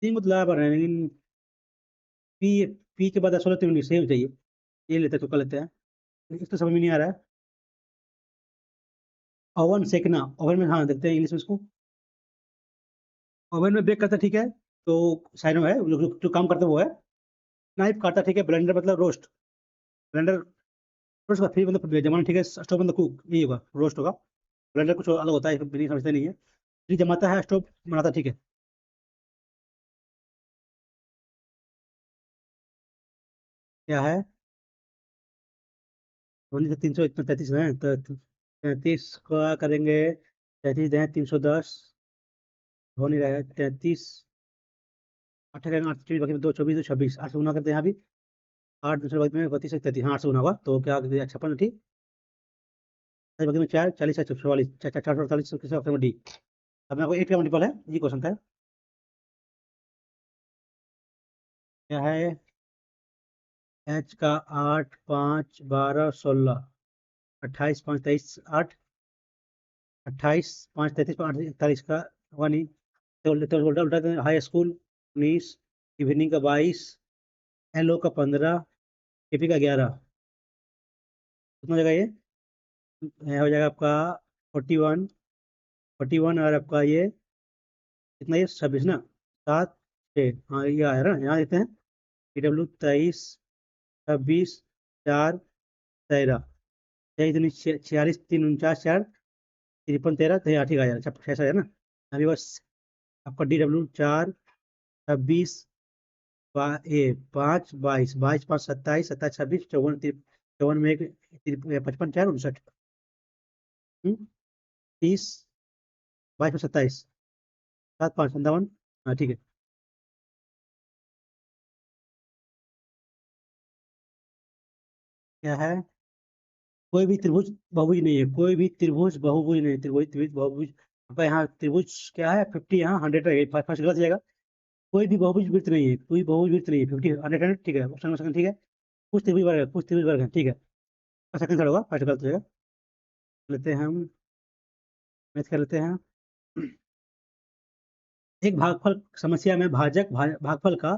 3 मतलब रहे हैं, लेकिन पी, पी के बाद 16 3 सेम चाहिए, ये लेते तो कर लेते हैं, इस तो समझ में नहीं आ रहा है। ओवन सेकना, ओवन में, हाँ देखते हैं इंग्लिश में इसको, ओवन में बेक करता, ठीक है, तो साइनो है, जो काम करता है वो है, नाइफ काटता, ठीक है, ब्लेंडर मतलब रोस्ट, ब्लेंडर रोस्ट का, फिर मतलब जमाना, ठीक है, स्टोव मतलब कुक, यही होगा, रोस्ट होगा। ब्लेंडर कुछ अलग होता है, मेरी समझते नहीं है। फ्रिज जमाता है, स्टोव बनाता है, ठीक है। क्या है? धोनी से 333 है, तो 33 का करेंगे। 33 दें 310, धोनी रहे 33, 8 करेंगे 8, 24 बाकी में 2, 24, 26, 8 से गुना करते हैं यहाँ भी। 8 दूसरे बाकी में 32 33, हाँ 8 से गुना होगा, तो क्या 56 ठीक। बाकी में 4, 40 44, 448 किसी ऑप्शन में डी। अब मेरे को 8 का मल्टीपल है, ये क्वेश्चन था। क्या है? एच का 8, 5, 12, 16, 28, 5, 23, 8, 28, 5, 33, 8, 41 का 1 ही। तो उल्टा उल्टा उल्टा दें, हाई स्कूल 19, इवनिंग का 22, एलओ का 15, एपी का 11। कितना जगह ये हो जाएगा आपका 41, 41, और आपका ये कितना, ये 26 ना, 7, 6, हाँ ये आया ना, यहाँ देखते हैं। पीडब्ल्यू 23, 26, 4, 13, 46, 3, 49, 4, 53, 13, तो यहाँ ठीक आया, 6 है ना। अभी बस आपका DW 4, 26, 5, 22, 22, 5, 27, 27, 26, 54, 54 में एक, 55, 4, 59, 30, 22 में 27, 7, 5, 57, हाँ ठीक है। क्या है? कोई भी त्रिभुज बहुभुज नहीं है, कोई भी त्रिभुज बहुभुज नहीं है, त्रिभुज त्रिभुज बहुभुज। आपका यहाँ त्रिभुज क्या है, 50, यहाँ 100 रहेगा, फर्स्ट गलत जाएगा। कोई भी बहुभुज वृत्त नहीं है, कोई बहुभुज वृत्त नहीं है, 50, 100, 100 ठीक है, ऑप्शन सेकंड ठीक है। कुछ त्रिभुज वर्ग है, कुछ त्रिभुज वर्ग है, ठीक है। सेकंड थर्ड होगा, फर्स्ट गलत हो जाएगा। लेते हैं हम, मैथ कर लेते हैं। एक भागफल समस्या में भागफल का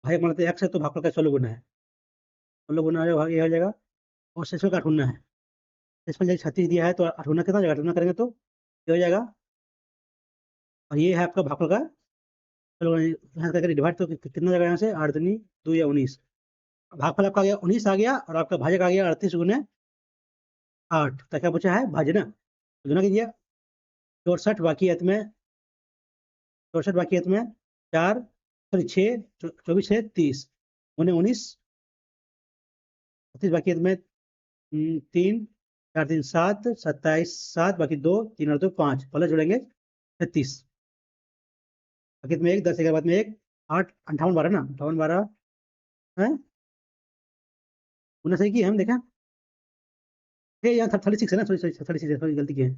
भाजक मानते हैं एक्स है, तो भागफल का 16 गुना है। 16 गुना हो जाएगा, ये हो जाएगा। और शेषफल का 8 गुना है। शेषफल जब 36 दिया है, तो 8 गुना कितना हो जाएगा, 8 गुना करेंगे तो ये हो जाएगा। और ये है आपका भागफल का, चलो यहाँ करके डिवाइड, तो कितना जाएगा यहाँ से, 8 दूनी 2 या 19। भागफल आपका आ गया 19 आ गया, और आपका भाजक आ गया 38 गुने 8, तो क्या बचा है, भाज्य ना, तो गुना कीजिए। 64 बाकी है में, 64 बाकी है में 4, सॉरी 6, 24 है 30, गुने 19, 32 बाकी है में 3, 4, 3, 7, 27, 7 बाकी 2, 3 और 2 5, पहले जोड़ेंगे 36, बाकी में 1, 10 के बाद में 1, 8, 58, 12 ना, 58, 12 है। उन्हें सही की है, हम देखा। ये यहाँ 36 है ना, सॉरी सॉरी 36 है, सॉरी गलती की है,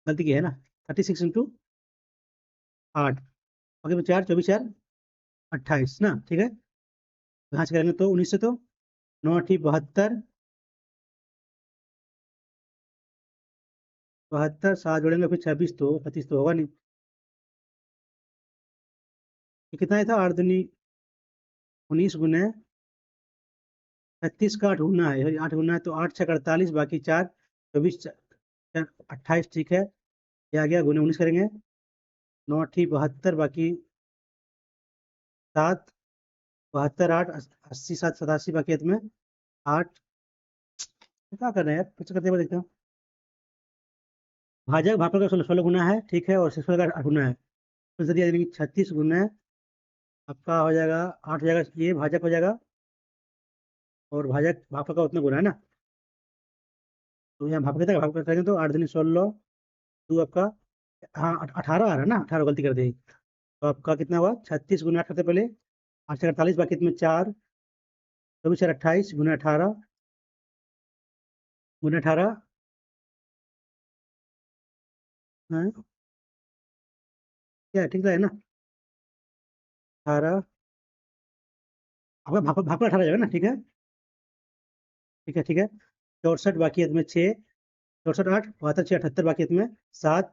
गलती की है ना। 36 × 8, बाकी में 4, 24, 4, 28 ना, ठीक है। यहाँ से करेंगे तो 19 से, तो 9, 8, 72, 72, 7 जोड़ेंगे फिर 26, तो 25 तो होगा नहीं। ये कितना ही था, 8 दूनी 19 गुने 36 का 8 गुना है, 8 गुना है, तो 8, 6, 48 बाकी 4, 24, 28 ठीक है। ये आ गया, गुने 19 करेंगे, 9, 8, 72 बाकी 7, 72, 8, 80, 7, 87 बाकी है तुम्हें 8। क्या कर रहे हैं यार, कुछ करते हुए देखते हैं। भाजक भागफल का 16 गुना है, ठीक है, और शेषफल का 8 गुना है, तो जरिए यानी कि 36 गुना आपका हो जाएगा 8 हो जाएगा, ये भाजक हो जाएगा, और भाजक भागफल का उतना गुना है ना। तो यहाँ भाग कितना, भाग करेंगे तो 8 दूनी 16, टू आपका, हाँ 18 आ रहा है ना, 18 गलती कर दी। तो आपका कितना हुआ, 36 गुना 8 करते पहले, 8 से 48 बाकी में 4, 24 से 28 गुना 18, गुना 18 है, क्या ठीक है ना। 18 आपका भागफल 18 जाएगा ना, ठीक है, ठीक है, ठीक है। 64 बाकी है तुम्हें 6, 64, 8, 72, 6, 78 बाकी है तुम्हें 7,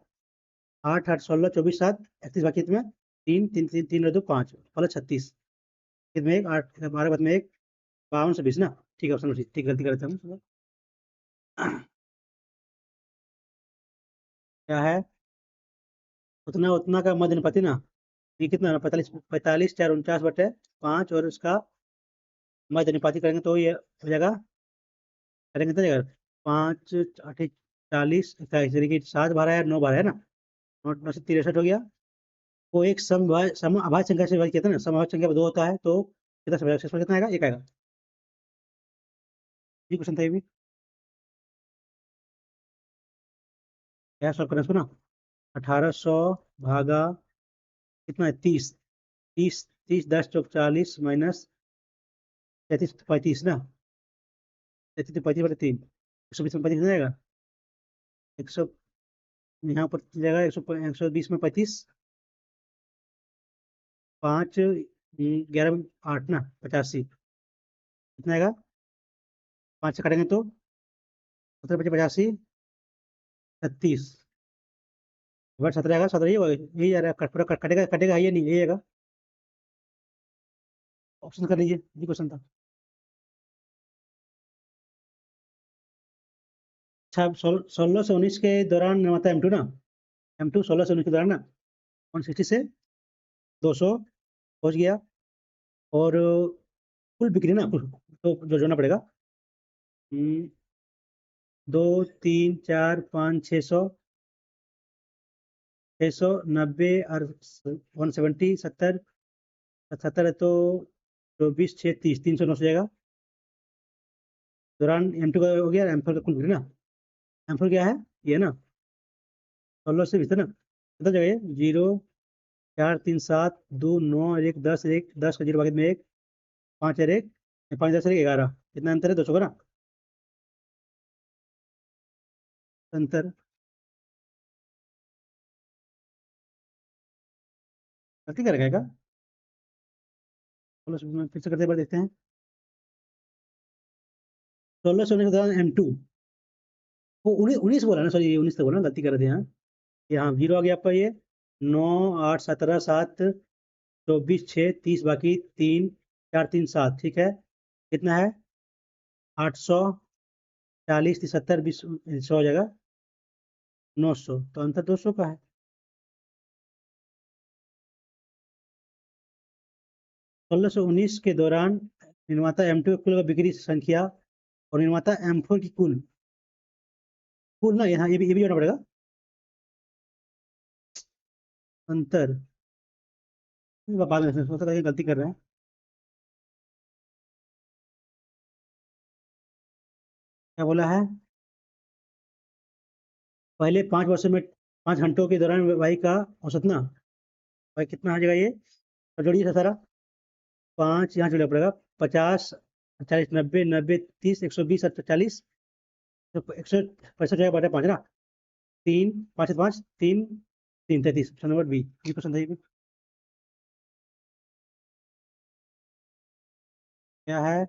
8, 8, 16, 24, 7, 31 बाकी है तुम्हें 3, 3, 3, 3 और 2 5, पहले 36, में 1, 8, 12 बाद में 1, 52 से 20 ना, ठीक है, ऑप्शन ठीक, गलती करते हैं हम। क्या है? उतना उतना का मध्य अनुपाती ना, ये कितना 45, 45, 4, 49/5, और उसका मध्य अनुपाती करेंगे तो ये हो जाएगा, करेंगे तो जाएगा 5, 8, 40 यानी कि 7 12 है 9 12 है ना, 9 से 63 हो गया। वो एक सम अभाज्य संख्या से विभाजित किया था ना, सम अभाज्य संख्या 2 होता है तो कितना शेषफल कितना आएगा, 1 आएगा। ये क्वेश्चन था ये भी, क्या सॉल्व करना इसको ना। 1800 भागा कितना है, 30, 30 30 10 चौक 40 माइनस 33 35 ना, 33 35 बटे 3, 120 में 35 जाएगा, 100 यहाँ पर जाएगा, 120 में 35, 5 11 8 ना 85, कितना आएगा, 5 से काटेंगे तो 17 बचे 85, 36 बट 17 आएगा, 17 यही आ रहा है, पूरा कटेगा कटेगा, ये नहीं, यही आएगा। ऑप्शन कर लीजिए, ये क्वेश्चन था। अच्छा, 16 से 19 के दौरान निर्माता M2 ना, M2 16 से 19 के दौरान ना 160 से 200 पहुंच गया, और कुल बिक्री ना तो जो जोड़ना पड़ेगा, 2 3 4 5 600, 690 और 170, 70 77 है तो 24 6 30, 309 हो जाएगा। दौरान M2 का हो गया, M4 का कुल बिक्री ना, M4 क्या है, ये ना 16 से 20 ना, कितना जगह है, 0 4 3 7 2 9 1 10 1 10 का 0 भागे में 1, 5 और 1 5 10 1 11, कितना अंतर है, 200 का ना अंतर। गलती करेगा क्या, चलो फिर से करते बार देखते हैं। 16 से 19 के दौरान M2, वो 19 बोला ना, सॉरी 19 तो बोला, गलती कर दिए यहाँ, यहाँ 0 आ गया आपका, ये 9 8 17 7 24 6 30 बाकी 3 4 3 7, ठीक है, कितना है, 800 40 70 20 100 हो जाएगा, 900, तो अंतर 200 का है। 1619 के दौरान निर्माता M2 की कुल बिक्री संख्या और निर्माता M4 की कुल कुल ना, यहाँ ये भी जोड़ना पड़ेगा, अंतर, बाद में सोचा था, गलती कर रहे हैं। क्या बोला है, पहले 5 वर्षों में 5 घंटों के दौरान वायु का औसत ना, भाई कितना आ जाएगा ये, और जोड़िए सारा, 5 यहाँ जोड़ना पड़ेगा, 50 40 90 90 30 120 40, तो 165 जगह बटा 5 ना, 3 5 5 3 3 33, ऑप्शन नंबर बी, ये क्वेश्चन था ये भी। क्या है,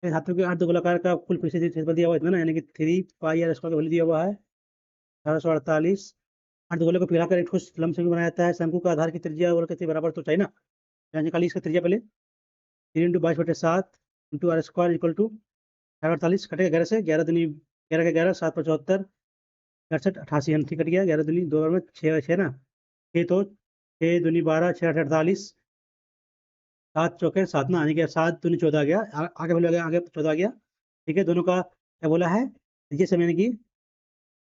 इस धातु के अर्ध गोलाकार का कुल प्रतिशत क्षेत्रफल दिया हुआ है इतना ना, यानी कि 3 पाई आर स्क्वायर का वैल्यू दिया हुआ है 1848। अर्धगोले को पिघलाकर एक ठोस लंब शंकु बनाया जाता है, शंकु का आधार की त्रिज्या और के बराबर तो चाहिए ना, यहाँ निकालिए इसका त्रिज्या पहले, 3 into 22/7 into r square equal to 1848, कटेगा 11 से, 11 दूनी 11 का 11 7 पर 74 67 88, ठीक कट गया, 11 दूनी 2 बार में 6 6 ना, 6 तो 6 दूनी 12 6 8 48, 7 चौके 7 ना, यानी कि 7 दूनी 14 आ गया, आगे बोला गया, आगे 14 आ गया, ठीक है, दोनों का क्या बोला है, त्रिज्या से यानी कि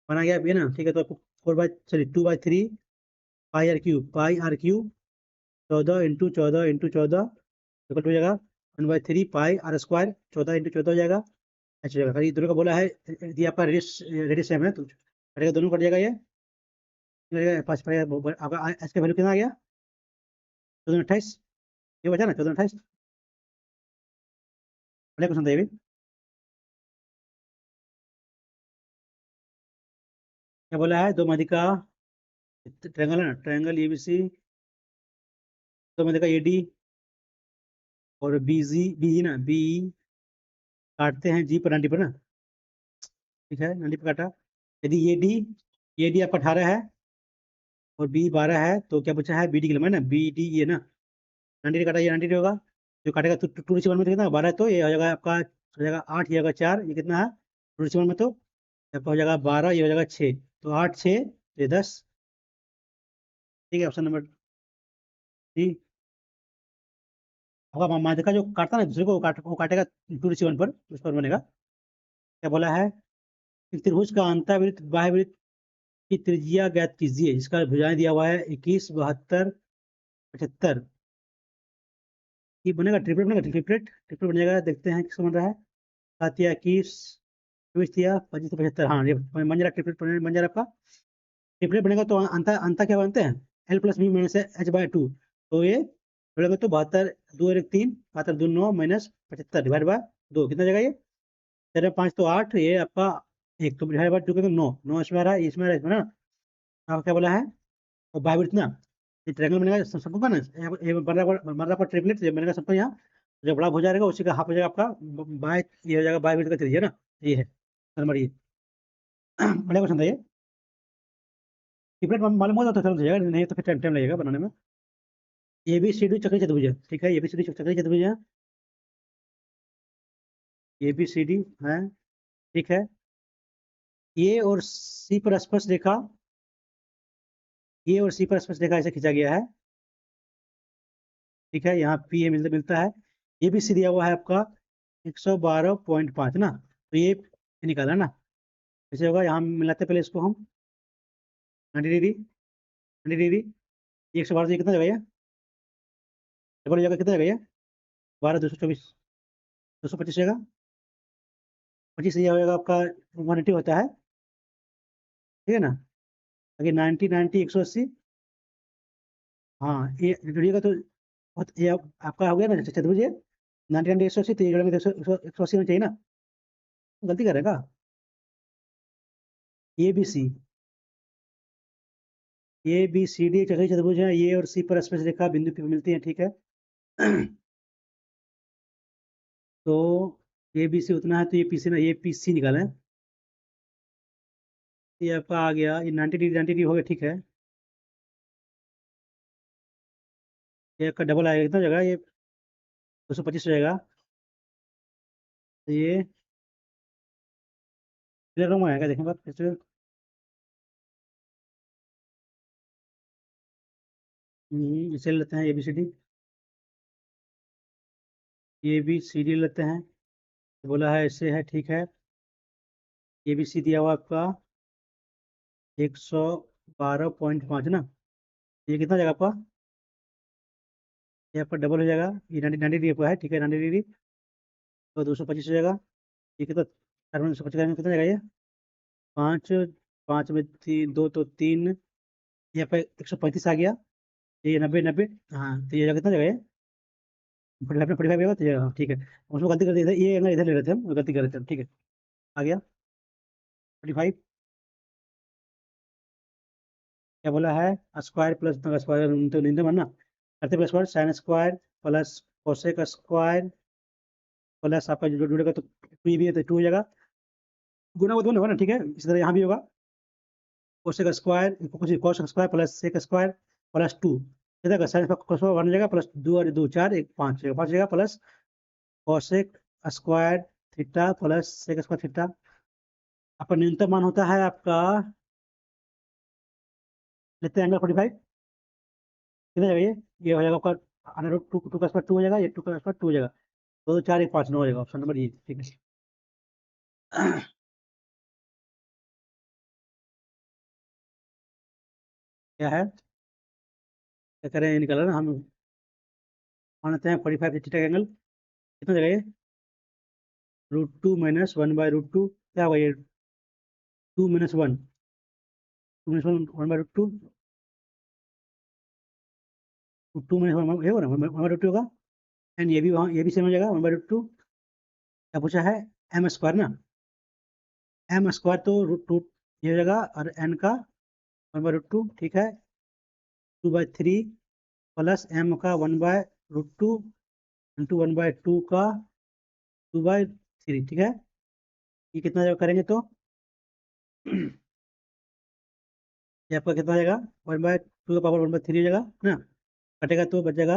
बना गया ये ना, ठीक है, तो आपको 2/3 pi R cube 14 into 14 equal to हो जाएगा 1/3 पाई आर स्क्वायर, 14 इंटू 14 हो जाएगा, ऐसे हो जाएगा। ये दोनों का बोला है, यदि आपका रेडियस रेडियस सेम है तो कटेगा, दोनों कट जाएगा, ये पाँच पड़ेगा, आपका एस का वैल्यू कितना आ गया, 1428, ये बचा ना 1428, अगला क्वेश्चन था ये भी। क्या बोला है, दो माध्यिका ट्रायंगल है ना, ट्रायंगल एबीसी, दो माध्यिका एडी और बीजी बी ना, बी काटते हैं जी पर 90 पर ना, ठीक है, 90 पर काटा, यदि ये डी आपका 18 है और बी 12 है, तो क्या बचा है, बी डी की लंबाई ना, बी डी ये ना, 90 काटा, ये 90 होगा, जो काटेगा तो 2 में कितना 12 है, तो ये हो जाएगा आपका, हो जाएगा 8, ये होगा 4, ये कितना है 2 में, तो आपका हो जाएगा 12, ये हो जाएगा 6, तो 8 6 ये 10, ठीक है, ऑप्शन नंबर डी। आपका माध्यिका जो काटता है ना दूसरे को, वो काटेगा 2 पर, उस पर बनेगा। क्या बोला है, एक त्रिभुज का अंतःवृत्त बाह्यवृत्त की त्रिज्या ज्ञात कीजिए, जिसका भुजाएं दिया हुआ है 21, 72, 75। ये बनेगा ट्रिपलेट, बनेगा ट्रिपलेट, ट्रिपलेट बनेगा। देखते हैं किसका बन रहा है। 7 या 21, 24 या 25 से 75। हाँ, ये बन जा रहा ट्रिपलेट, बन जा रहा आपका। ट्रिपलेट बनेगा तो अंतर अंतर क्या बनते हैं, L plus B minus h/2। तो ये बनेगा तो 72, 2 और 1 3, 72 2 9 माइनस 75 डिवाइड बाय 2, कितना जाएगा ये? 4 5 तो 8, ये आपका एक, तो डिवाइड बाय 2 के 9, 9 इसमें आ रहा है, इसमें आ रहा है, इसमें ना। आपका क्या बोला है? और बाय ना, ये ट्रायंगल बनेगा सबको का ना, ये बन रहा आपका ट्रिपलेट, ये बनेगा सबको यहाँ। जो बड़ा हो जाएगा उसी का हाफ हो जाएगा आपका बाय, ये हो जाएगा बाय का त्रिज्या ना। ये है नंबर ये। बड़ा क्वेश्चन था ये। ट्रिपलेट मालूम होता तो चल जाएगा, नहीं तो फिर टाइम टाइम लगेगा बनाने में। ए बी सी डी चक्री चतुर्भुज है, ठीक है, ए बी सी डी चक्री चतुर्भुज है, ए बी सी डी है, ठीक है। ए और सी पर स्पर्श रेखा, ए और सी पर स्पर्श रेखा ऐसे खींचा गया है, ठीक है। यहाँ पी ए मिलता है। ए बी सी दिया हुआ है आपका 112.5 ना, तो ये निकाला ना, ऐसे होगा। यहाँ मिलाते पहले इसको हम 90 डिग्री, 90 डिग्री। 112 से कितना जगह ये, डबल जगह कितना जगह ये, 12, 224, 225 जगह, 25 ये होगा आपका 180 होता है, ठीक है ना। आगे 90, 90, 180। हाँ, ये जुड़िएगा तो ये आपका हो गया ना चतुर्भुज ये। 90, 90, 180, तो ये जोड़ेंगे तो 180 होना चाहिए ना। गलती करेगा। A B C, A B C D चक्रीय चतुर्भुज है, ए और सी पर स्पर्श रेखा बिंदु P पर मिलती है, ठीक है। तो ए बी सी उतना है, तो ये पी सी ना, ये पी सी निकालें। ये आपका आ गया, ये 90 डिग्री, 90 डिग्री हो गया, ठीक है। ये आपका डबल आएगा, कितना जगह ये, 225 रहेगा। तो ये क्लियर रूम आएगा, देखें बात फिर से। इसे लेते हैं A B C D, A B C D लेते हैं। बोला है ऐसे है, ठीक है। ए बी सी दिया हुआ आपका 112.5 ना, ये कितना जगह आपका, ये आपका डबल हो जाएगा। ये 90 डिग्री आपका है, ठीक है, 90 डिग्री। तो 225 हो जाएगा। ये कितना, 4 में 225 कितना जाएगा ये, 5, 5 में 3, 2 तो 3, ये आपका 135 आ गया। ये 90, 90। हाँ, तो ये कितना जगह ये, 45 तो ये, हाँ, ठीक है। उसमें गलती कर दी, ये ना इधर ले रहे थे हम, गलती कर रहे थे हम, ठीक है। आ गया 45। क्या बोला है, स्क्वायर प्लस स्क्वायर तो नहीं बनना, करते plus square, sine square plus cosec square plus आपका जो जुड़ेगा तो टू भी है, तो 2 हो जाएगा। गुना वो दोनों होगा ना, ठीक है। इसी तरह यहाँ भी होगा, cosec square, cos square plus sec square plus 2, इधर साइन कोस 1 हो जाएगा, प्लस 2 और 2 4, 1 5 जगह, 5 जगह, plus cosec square theta plus sec square theta. आपका न्यूनतम मान होता है आपका, लेते हैं एंगल 45, कितना जगह ये हो जाएगा आपका अंडर रूट 2, 2 का स्क्वायर 2 हो जाएगा, ये 2 का स्क्वायर 2 हो जाएगा। 2 4 1 5 9 हो जाएगा, ऑप्शन नंबर ये, ठीक है। क्या है, क्या करें, ये निकाला ना हम, मानते हैं 45 थीटा का एंगल कितना जगह ये, √2 माइनस 1/√2, क्या होगा ये, 2 माइनस 1, 2 माइनस 1/√2, 2 माइनस 1 ये होगा ना, 1/√2 होगा। एंड ये भी वहाँ, ये भी सेम हो जाएगा 1/√2। क्या पूछा है, एम स्क्वायर ना, एम स्क्वायर तो √2 ये हो जाएगा, और एन का 1/√2, ठीक है। 2/3 प्लस एम का 1/√2 इंटू 1/2 का 2/3, ठीक है। ये कितना जगह करेंगे तो ये आपका कितना हो जाएगा, 1/2 का पावर 1/3 हो जाएगा ना, कटेगा तो बच जाएगा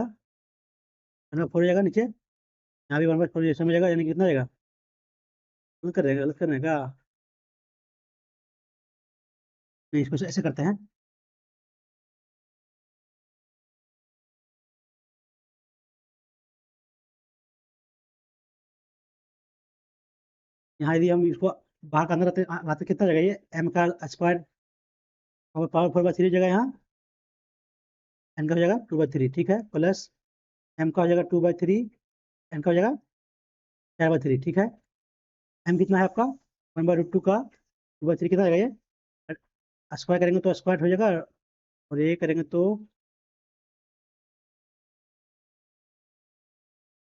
1/4 हो जाएगा नीचे, यहाँ भी 1/4 जैसे में जाएगा, यानी कि कितना जाएगा, गलत कर देगा, गलत करने का नहीं, इसको ऐसे करते हैं। यहाँ यदि हम इसको बाहर का अंदर आते कितना हो जाएगा ये m का स्क्वायर पावर 4/3 हो जाएगा यहाँ, n का हो जाएगा 2/3, ठीक है, प्लस m का हो जाएगा 2/3, n का हो जाएगा 4/3, ठीक है। m कितना है आपका 1/√2 का 2/3 कितना हो जाएगा ये, स्क्वायर करेंगे तो स्क्वायर हो जाएगा, और ये करेंगे तो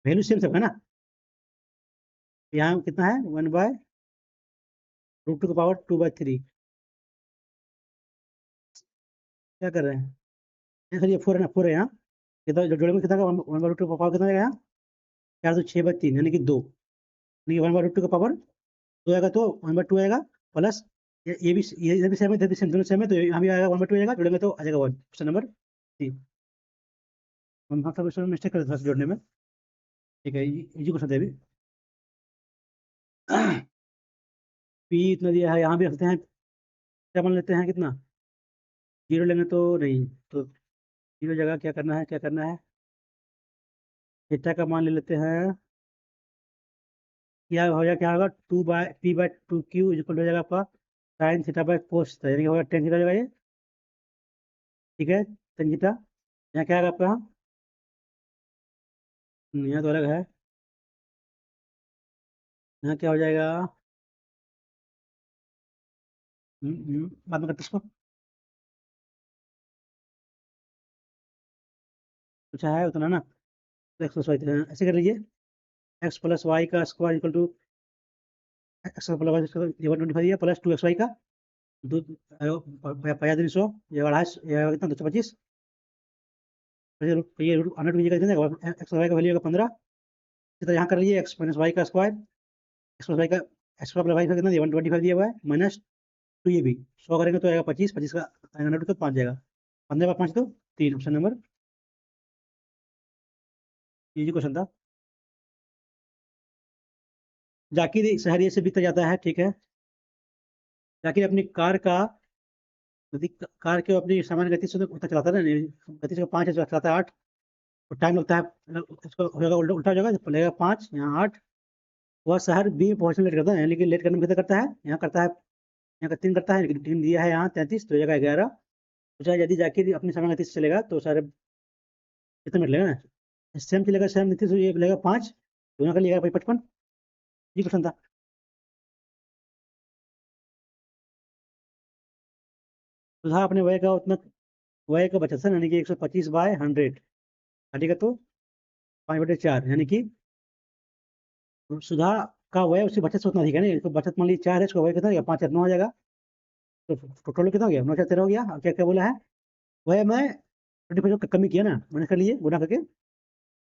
वैल्यू सेम सबका ना। यहाँ कितना है 1/√2 का पावर 2/3, क्या कर रहे हैं ये, सर ये 4 है ना, 4 है यहाँ, कितना जो जोड़ेंगे कितना का 1/√2 का पावर कितना हो जाएगा यहाँ, 4 तो 6/3 यानी कि 2, यानी कि 1/√2 का पावर 2 आएगा तो 1/2 आएगा, प्लस ये भी ये भी सेम है, इधर भी सेम, दोनों सेम है, तो यहाँ भी आएगा 1/2 आएगा, जोड़ेंगे तो आ जाएगा 1, ऑप्शन नंबर सी। हम हाँ सब मिस्टेक कर था जोड़ने में, ठीक है, इजी क्वेश्चन है अभी। पी इतना दिया है, यहाँ भी रखते हैं, क्या मान लेते हैं कितना, 0 लेंगे तो नहीं, तो 0 जगह क्या करना है, क्या करना है, थीटा का मान ले लेते हैं, क्या हो जाएगा, क्या होगा 2/p/2q इक्वल हो जाएगा आपका sine theta by cos theta, यानी कि होगा टेन थीटा हो जाएगा ये, ठीक है, टेन थीटा। यहाँ क्या आएगा आपका, यहाँ तो अलग है, यहाँ क्या हो जाएगा, बाद में करते इसको, कुछ है उतना ना, तो एक्स प्लस वाई ऐसे कर लीजिए, एक्स प्लस वाई का square equal to x plus y 125 दिया, प्लस 2xy का दो 300, ये 250, ये कितना 225, ये अंडर टू का कितना, एक्स वाई का वैल्यू होगा 15, इसी तरह यहाँ कर लीजिए एक्स माइनस वाई का स्क्वायर, एक्स प्लस वाई का एक्स प्लस वाई का कितना दिया 125 दिया हुआ है, माइनस 2 ये भी 100 करेंगे तो आएगा 25, 25 का अंडर टू तो 5 जाएगा, 15/5 तो 3, ऑप्शन नंबर, ये क्वेश्चन था। जाकिर शहरिया से बीता जाता है, ठीक है, जाकिर अपनी कार का यदि कार के अपनी सामान्य गति से उतना चलाता है ना, गति से 5 है चलाता है 8, तो टाइम लगता है, इसको हो जाएगा उल्टा उल्टा हो जाएगा, तो लगेगा 5 यहाँ 8, वह शहर बी में पहुंचने लेट करता है, लेकिन लेट करने में कितना करता है, यहाँ करता है, यहाँ का 3 करता है, लेकिन 3 दिया है यहाँ 33, तो हो जाएगा 11, तो चाहे यदि जाकिर अपनी सामान्य गति से चलेगा तो सारे कितना मिनट लगेगा ना, सेम चलेगा सेम गति से, ये लगेगा 5, तो यहाँ का लिएगा 55, ये क्वेश्चन था। सुधा अपने व्यय का उतना व्यय का बचत है, यानी कि 125/100 काटेगा तो 5/4, यानी कि सुधा का व्यय उसकी बचत से उतना अधिक है ना, तो बचत मान लीजिए 4 है, इसका व्यय कितना हो गया 5 9 हो जाएगा, तो टोटल कितना हो गया 9 13 हो गया, अब क्या क्या बोला है, वह मैं 25 कमी किया ना, मैंने कर लिए गुना करके,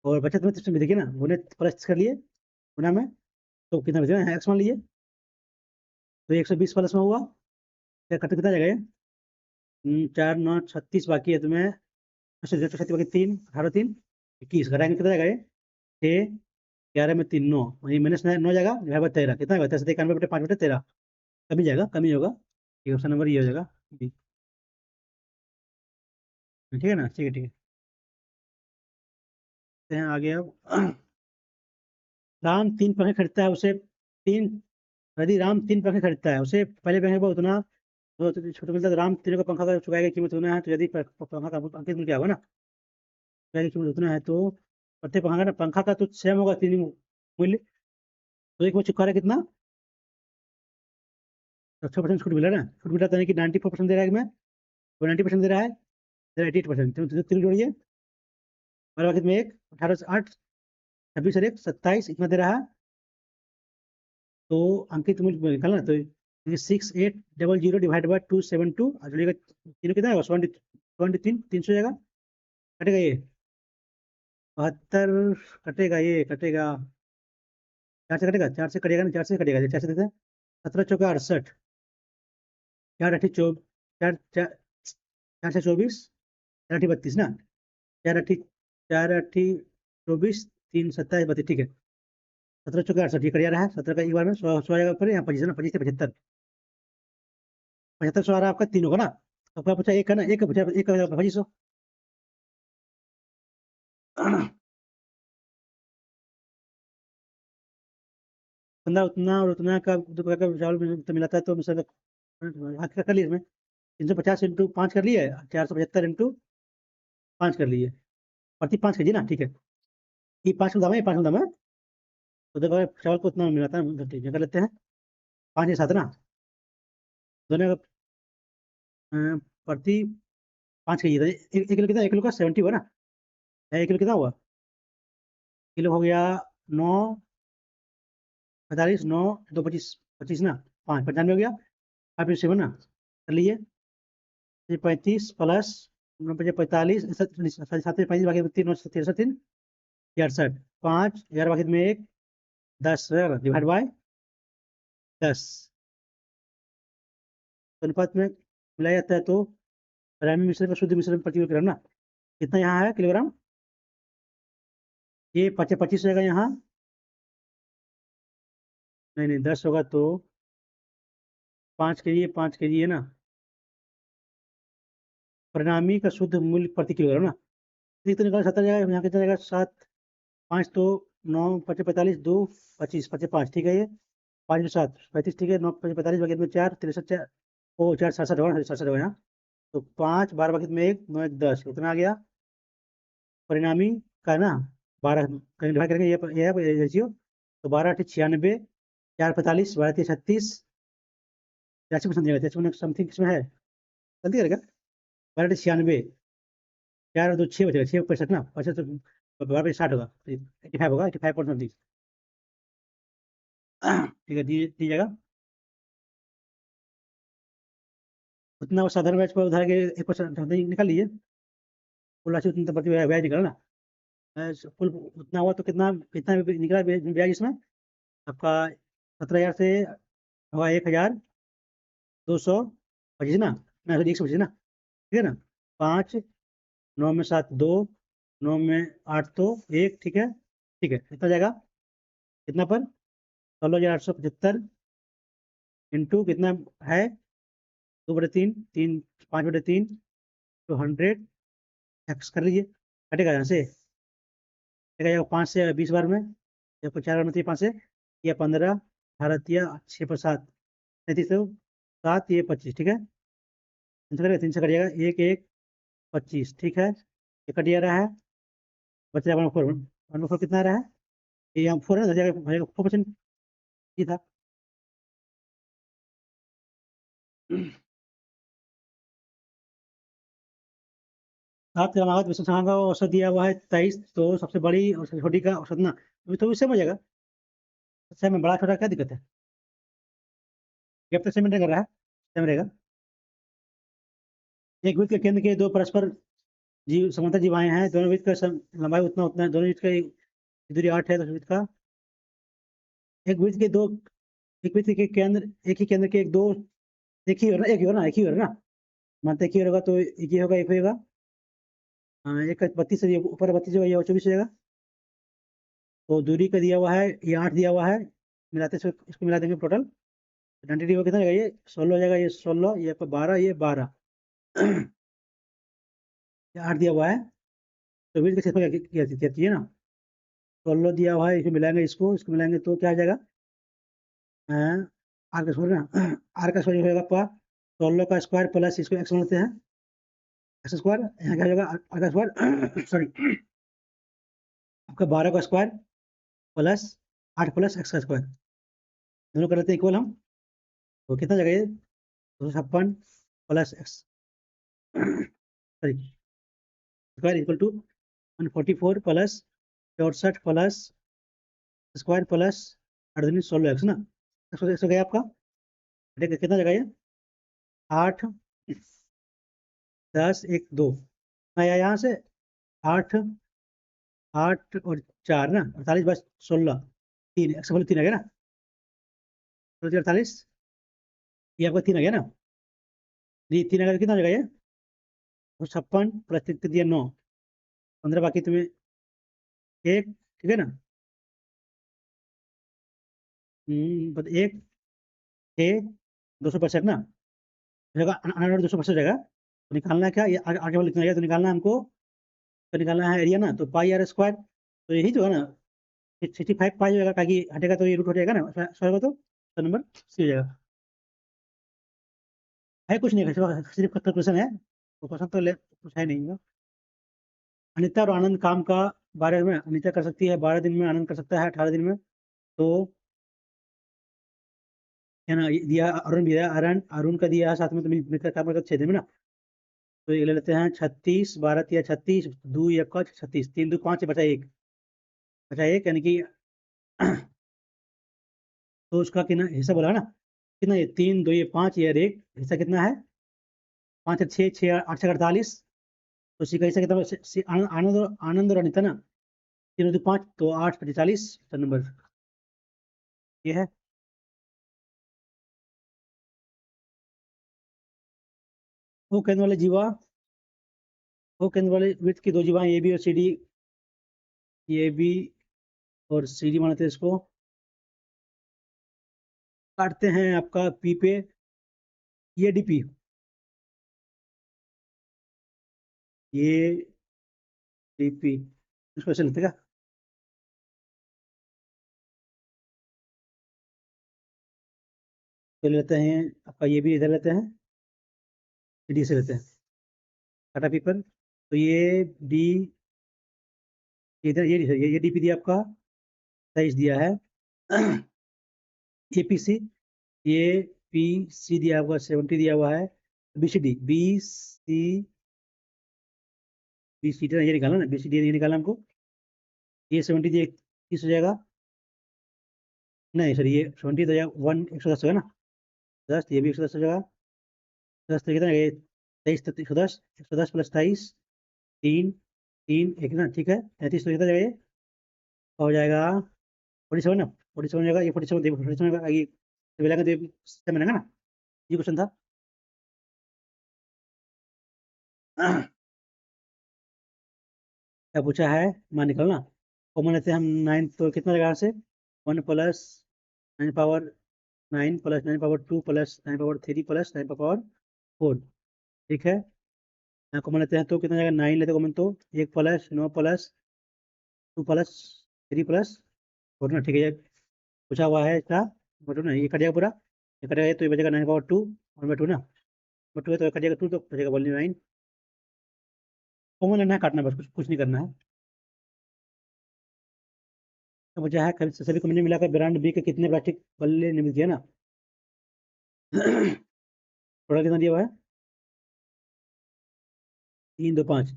और बचत में इसमें देखिए ना गुने प्लस कर लिए गुना में, तो कितना बचेगा एक्स मान लीजिए, तो 120 प्लस में हुआ, क्या कट कितना जाएगा ये, 4 9 36 बाकी है तुम्हें, अच्छा 36 बाकी 3 18 3 21, घटाएंगे कितना जाएगा ये 6 11 में 3 9, वही माइनस 9 जाएगा, डिवाइड बाय 13 कितना होगा 13 91/5/13, कमी जाएगा, कमी होगा, ठीक है, ऑप्शन नंबर ये हो जाएगा बी। ठीक है ना, ठीक है, ठीक है, तो यहाँ आगे अब राम 3 पंखे खरीदता है, उसे तीन यदि राम 3 पंखे खरीदता है, उसे पहले पंखे पर उतना तो छोटा मिलता है, तो राम तीनों का पंखा का चुकाई की कीमत उतना है, तो यदि पंखा का अंकित मूल्य क्या होगा ना, चुकाई की कीमत उतना है, तो प्रत्येक पंखा का तो सेम होगा तीन मूल्य, तो एक वो चुका रहा है कितना, तो 6% छूट मिला ना, छूट मिला था, यानी कि 94% दे रहा है, मैं वो 90% दे रहा है, दे रहा है 88%, तीन जोड़िए, और बाकी में एक 18 से 8 26 और 1 27 इतना दे रहा है, तो अंकित मूल्य निकालना, तो 6800 डिवाइड बाई 272, जोड़िएगा तीनों कितना है 23 जाएगा, कटेगा ये 72, कटेगा ये कटेगा 4 से कटेगा, 4 से कटेगा ना, 4 से कटेगा, 4 से देते हैं 17 चौका 68, 4 अठी 4 4 4 से 24, 4 अठी 32 ना, 4 अठी 24 3 27 32, ठीक है, 17 चौका 68, ये कट रहा है, 17 का एक बार में 100 आएगा ऊपर, यहाँ 25 है ना, 25 से 75, 75 100 आ रहा है आपका, 3 होगा ना, आपका पूछा एक है ना, एक का पूछा, एक का 2500। बंदा उतना और उतना का दोपहर का चावल तो मिलाता है, तो मिसल कर लिए इसमें 350 इंटू 5 कर लिए, 475 इंटू 5 कर लिए, प्रति 5 के जी ना, ठीक है। ये 5 का दाम है, ये 5 का दाम है, तो दोपहर चावल को उतना मिलाता है, मतलब ठीक है, कर लेते हैं 5 या 7 ना, दोनों का प्रति 5 के जी, 1 किलो कितना, 1 किलो का 70 हुआ ना, 1 किलो कितना हुआ, किलो हो गया 9 45 9 2 25 25 ना, 5 95 हो गया, 5 7 ना, कर लिए, ये 35 प्लस 45 सात 35 बाकी 3 63 63 5 11 बाकी में 1 10 डिवाइड बाय 10 अनुपात में मिलाया जाता है, तो प्राइमरी मिश्रण का शुद्ध मिश्रण प्रति किलोग्राम ना, कितना यहाँ है किलोग्राम, ये 25 रहेगा यहाँ, नहीं नहीं 10 होगा तो 5 के जी, 5 के जी है ना, परिणामी का शुद्ध मूल्य प्रति किलोग्राम ना, तो निकाल 70 जाएगा, यहाँ कितना जाएगा 7 5 तो 9 5 45 2 25 25 5, ठीक है, ये 5 7 35, ठीक है, 9 5 45 बाकी में 4 63 4 ओ 4 67 होगा, 67 होगा यहाँ, तो 5 12 बाकी में 1 9 1 10 कितना आ गया, परिणामी का ना 12 कहीं डिवाइड करेंगे, ये है रेशियो, तो 12 8 96 4 45 12 36 83% देगा, 83 समथिंग किसमें है, गलती करेगा, 12 96 4 और 2 6 बचेगा, 6 65 ना, 65 तो 12 60 होगा, 85 होगा, 85 पॉइंट समथिंग, ठीक है, दीजिएगा उतना, वो साधारण ब्याज पर उधार के 1% निकाल लीजिए, कुल राशि उतना प्रति ब्याज निकला ना, कुल उतना हुआ तो कितना कितना निकला ब्याज इसमें आपका, 17,000 से हुआ 1,225 ना, 125 ना, ठीक है ना, 5 9 में 7 2 9 में 8 तो 1, ठीक है, ठीक है, कितना जाएगा, कितना पर 16,875 इंटू कितना है 2/3 3 5/3 तो 100 एक्स कर लीजिए, कटेगा यहाँ से, कटेगा 5 से 20 बार में, या 4 बार में 5 से, या 15 18 या 6 पर 7 33 तो 7 ये 25, ठीक है, 3 से कटिएगा 1 1 25, ठीक है, ये कट जा रहा है, बच रहा है 1/4 1/4 कितना आ रहा है, ये यहाँ 4 है ना, 4% ये था, सात क्रमागत विश्व संघ का औसत दिया हुआ है 23, तो सबसे बड़ी और सबसे छोटी का औसत ना, तो इससे हो जाएगा, सेम में बड़ा छोटा क्या दिक्कत है, गैप तो सेम कर रहा है, सेम रहेगा, एक वृत्त के केंद्र के दो परस्पर जीव समांतर जीवाएं हैं, दोनों वृत्त का लंबाई उतना उतना है, दोनों वृत्त का दूरी 8 है, तो वृत्त का एक वृत्त के दो, एक वृत्त के केंद्र, एक ही केंद्र के एक दो, एक ही होगा ना, एक ही होगा ना, एक ही होगा ना, मानते एक ही होगा, तो एक ही होगा, एक होगा, हाँ, एक 32 से ऊपर 32 होगा, ये 24 हो जाएगा, तो दूरी का दिया हुआ है, ये 8 दिया हुआ है, मिलाते इसको मिला देंगे टोटल 90 कितना हो जाएगा, ये 16 हो जाएगा, ये 16 ये 12 ये 12 ये 8 दिया हुआ है, तो वृत्त के क्षेत्रफल क्या चाहिए ना, 16 दिया हुआ है, इसको मिलाएंगे, इसको मिलाएंगे तो क्या आ जाएगा, आर का स्क्वायर ना, आर का स्क्वायर होगा आपका 16 का स्क्वायर प्लस इसको एक्स बोलते हैं, एक्स स्क्वायर, यहाँ क्या हो जाएगा आर का स्क्वायर सॉरी आपका 12 का स्क्वायर प्लस 8 प्लस एक्स का स्क्वायर, दोनों कर लेते हैं इक्वल हम, तो कितना जगह ये 256 plus x sorry square equal to 144 plus 64 plus square plus 16 x ना, 100 गया आपका, कितना जगह ये 8 10 1 2 आया यहाँ से 8 8 और 4 ना 48 बस 16 3 3 आ गया ना, 48 ये आपका 3 आ गया ना, ये 3 आ गया, कितना हो जाएगा ये 56 प्लस 3 दिया 9 15 बाकी तुम्हें 1, ठीक है ना, 1 6 265 ना जगह, 265 जगह, तो निकालना है क्या, ये आगे वाला लिखना है, तो निकालना है हमको, तो निकालना है एरिया ना, तो पाई आर स्क्वायर, तो यही तो है ना, 65 5 हो जाएगा, ताकि हटेगा तो ये रूट हो जाएगा ना, सॉल्व तो नंबर सी हो जाएगा। है कुछ नहीं, सिर्फ क्वेश्चन है, तो क्वेश्चन तो कुछ है नहीं। अनिता और आनंद काम का 12 में, अनिता कर सकती है 12 दिन में, आनंद कर सकता है 18 दिन में। तो है ना, ये दिया अरुण भी दिया, अरुण अरुण का दिया है साथ में, तो मिलकर काम करता 6 दिन में ना। तो ये ले लेते हैं 36, 12 या 36, 2 1 का 36, 3 2 5 बचा एक, बचा एक, यानी कि तो उसका कितना हिस्सा बोला ना, कितना ये 3 2 ये 5 ये और एक हिस्सा कितना है, 5 6 6 8 से 48। तो उसी का हिस्सा कितना आनंद और अनिता ना, 3 2 5 तो 8 45 नंबर ये है। वो केंद्र वाले जीवा, वो केंद्र वाले वृत्त की दो जीवाएं ए बी और सी डी, ए बी और सी डी मानते हैं इसको, काटते हैं आपका पी पे, ये डी पी, ये डी पी, इसको ऐसे लिखते क्या, तो लेते हैं आपका ये भी इधर लेते हैं, डी से लेते हैं, काटा पी पर, तो ये डी, इधर ये डी पी दिया आपका 23 दिया है, ए पी सी, ये पी सी दिया हुआ 70 दिया हुआ है, B C D, B C D ये निकाला ना, बी सी डी ये निकाला हमको, ये 70 दिया 30 हो जाएगा, नहीं सर ये 70 तो जाएगा 110 होगा ना, 10 ये भी 110 हो जाएगा, 10 तो कितना ये 23 तो 110, 110 प्लस 23, 3 3 एक ना, ठीक है 33, तो कितना जाएगा ये, हो जाएगा 47 ना, 47 जाएगा, ये 47 47 का ये मिलाएंगे तो ये system बनेगा ना, ये क्वेश्चन था। क्या पूछा है, मान निकलना, कॉमन लेते हैं हम 9, तो कितना रहेगा यहाँ से, 1 plus 9 power 9 plus 9 power 2 plus 9 power 3 plus 9 power 4, ठीक है। यहाँ कॉमन लेते हैं तो कितना जाएगा, 9 लेते कॉमन, तो 1 प्लस 9 प्लस 2 प्लस 3 प्लस 4 ना, ठीक है, ये पूछा हुआ है इसका, बटू ना ये कट जाएगा पूरा, ये कट जाएगा तो ये बचेगा 9 पावर 2 और बटू ना, बटू है तो ये कट जाएगा 2, तो बचेगा बोलिए 9, कॉमन लेना है, काटना बस, कुछ कुछ नहीं करना है। तो मुझे है सभी कंपनी मिलाकर ब्रांड बी के कितने प्लास्टिक बल्ले निर्मित किए ना, थोड़ा कितना दिया हुआ है, 3 2 5,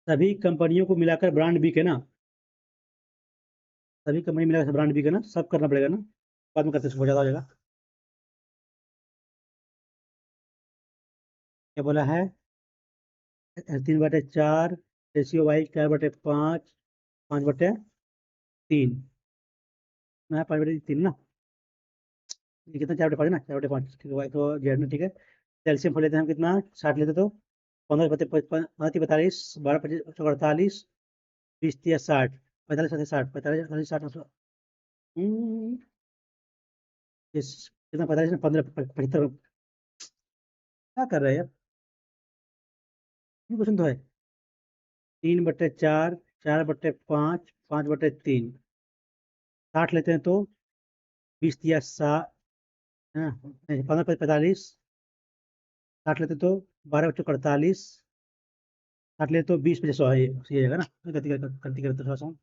सभी कंपनियों को मिलाकर ब्रांड बी के ना, सभी कंपनी मिलाकर ब्रांड बी के ना, सब करना पड़ेगा ना, बाद में करते बहुत ज्यादा हो जाएगा। क्या बोला है, 3/4 रेशियो वाई, 4/5, 5/3 ना, 5/3 ना, ये कितना 4/5 ना, 4/5 ठीक है, वाई तो जेड में, ठीक है। कैल्शियम फोड़ लेते हैं हम कितना, 60 लेते तो 15 45, 12 25 48, 20 या 60, 45 60, 45 60, कितना 45 ना, 15 75, क्या कर रहे हैं यार, ये क्वेश्चन तो है, 3/4, 4/5, 5/3, 60 लेते हैं तो 20 या 60, 15 45, 60 लेते तो 12 बच्चों 48, 60 लेते तो 20 बचे 100, ये सही जाएगा ना, गलती गलती करते थोड़ा सा,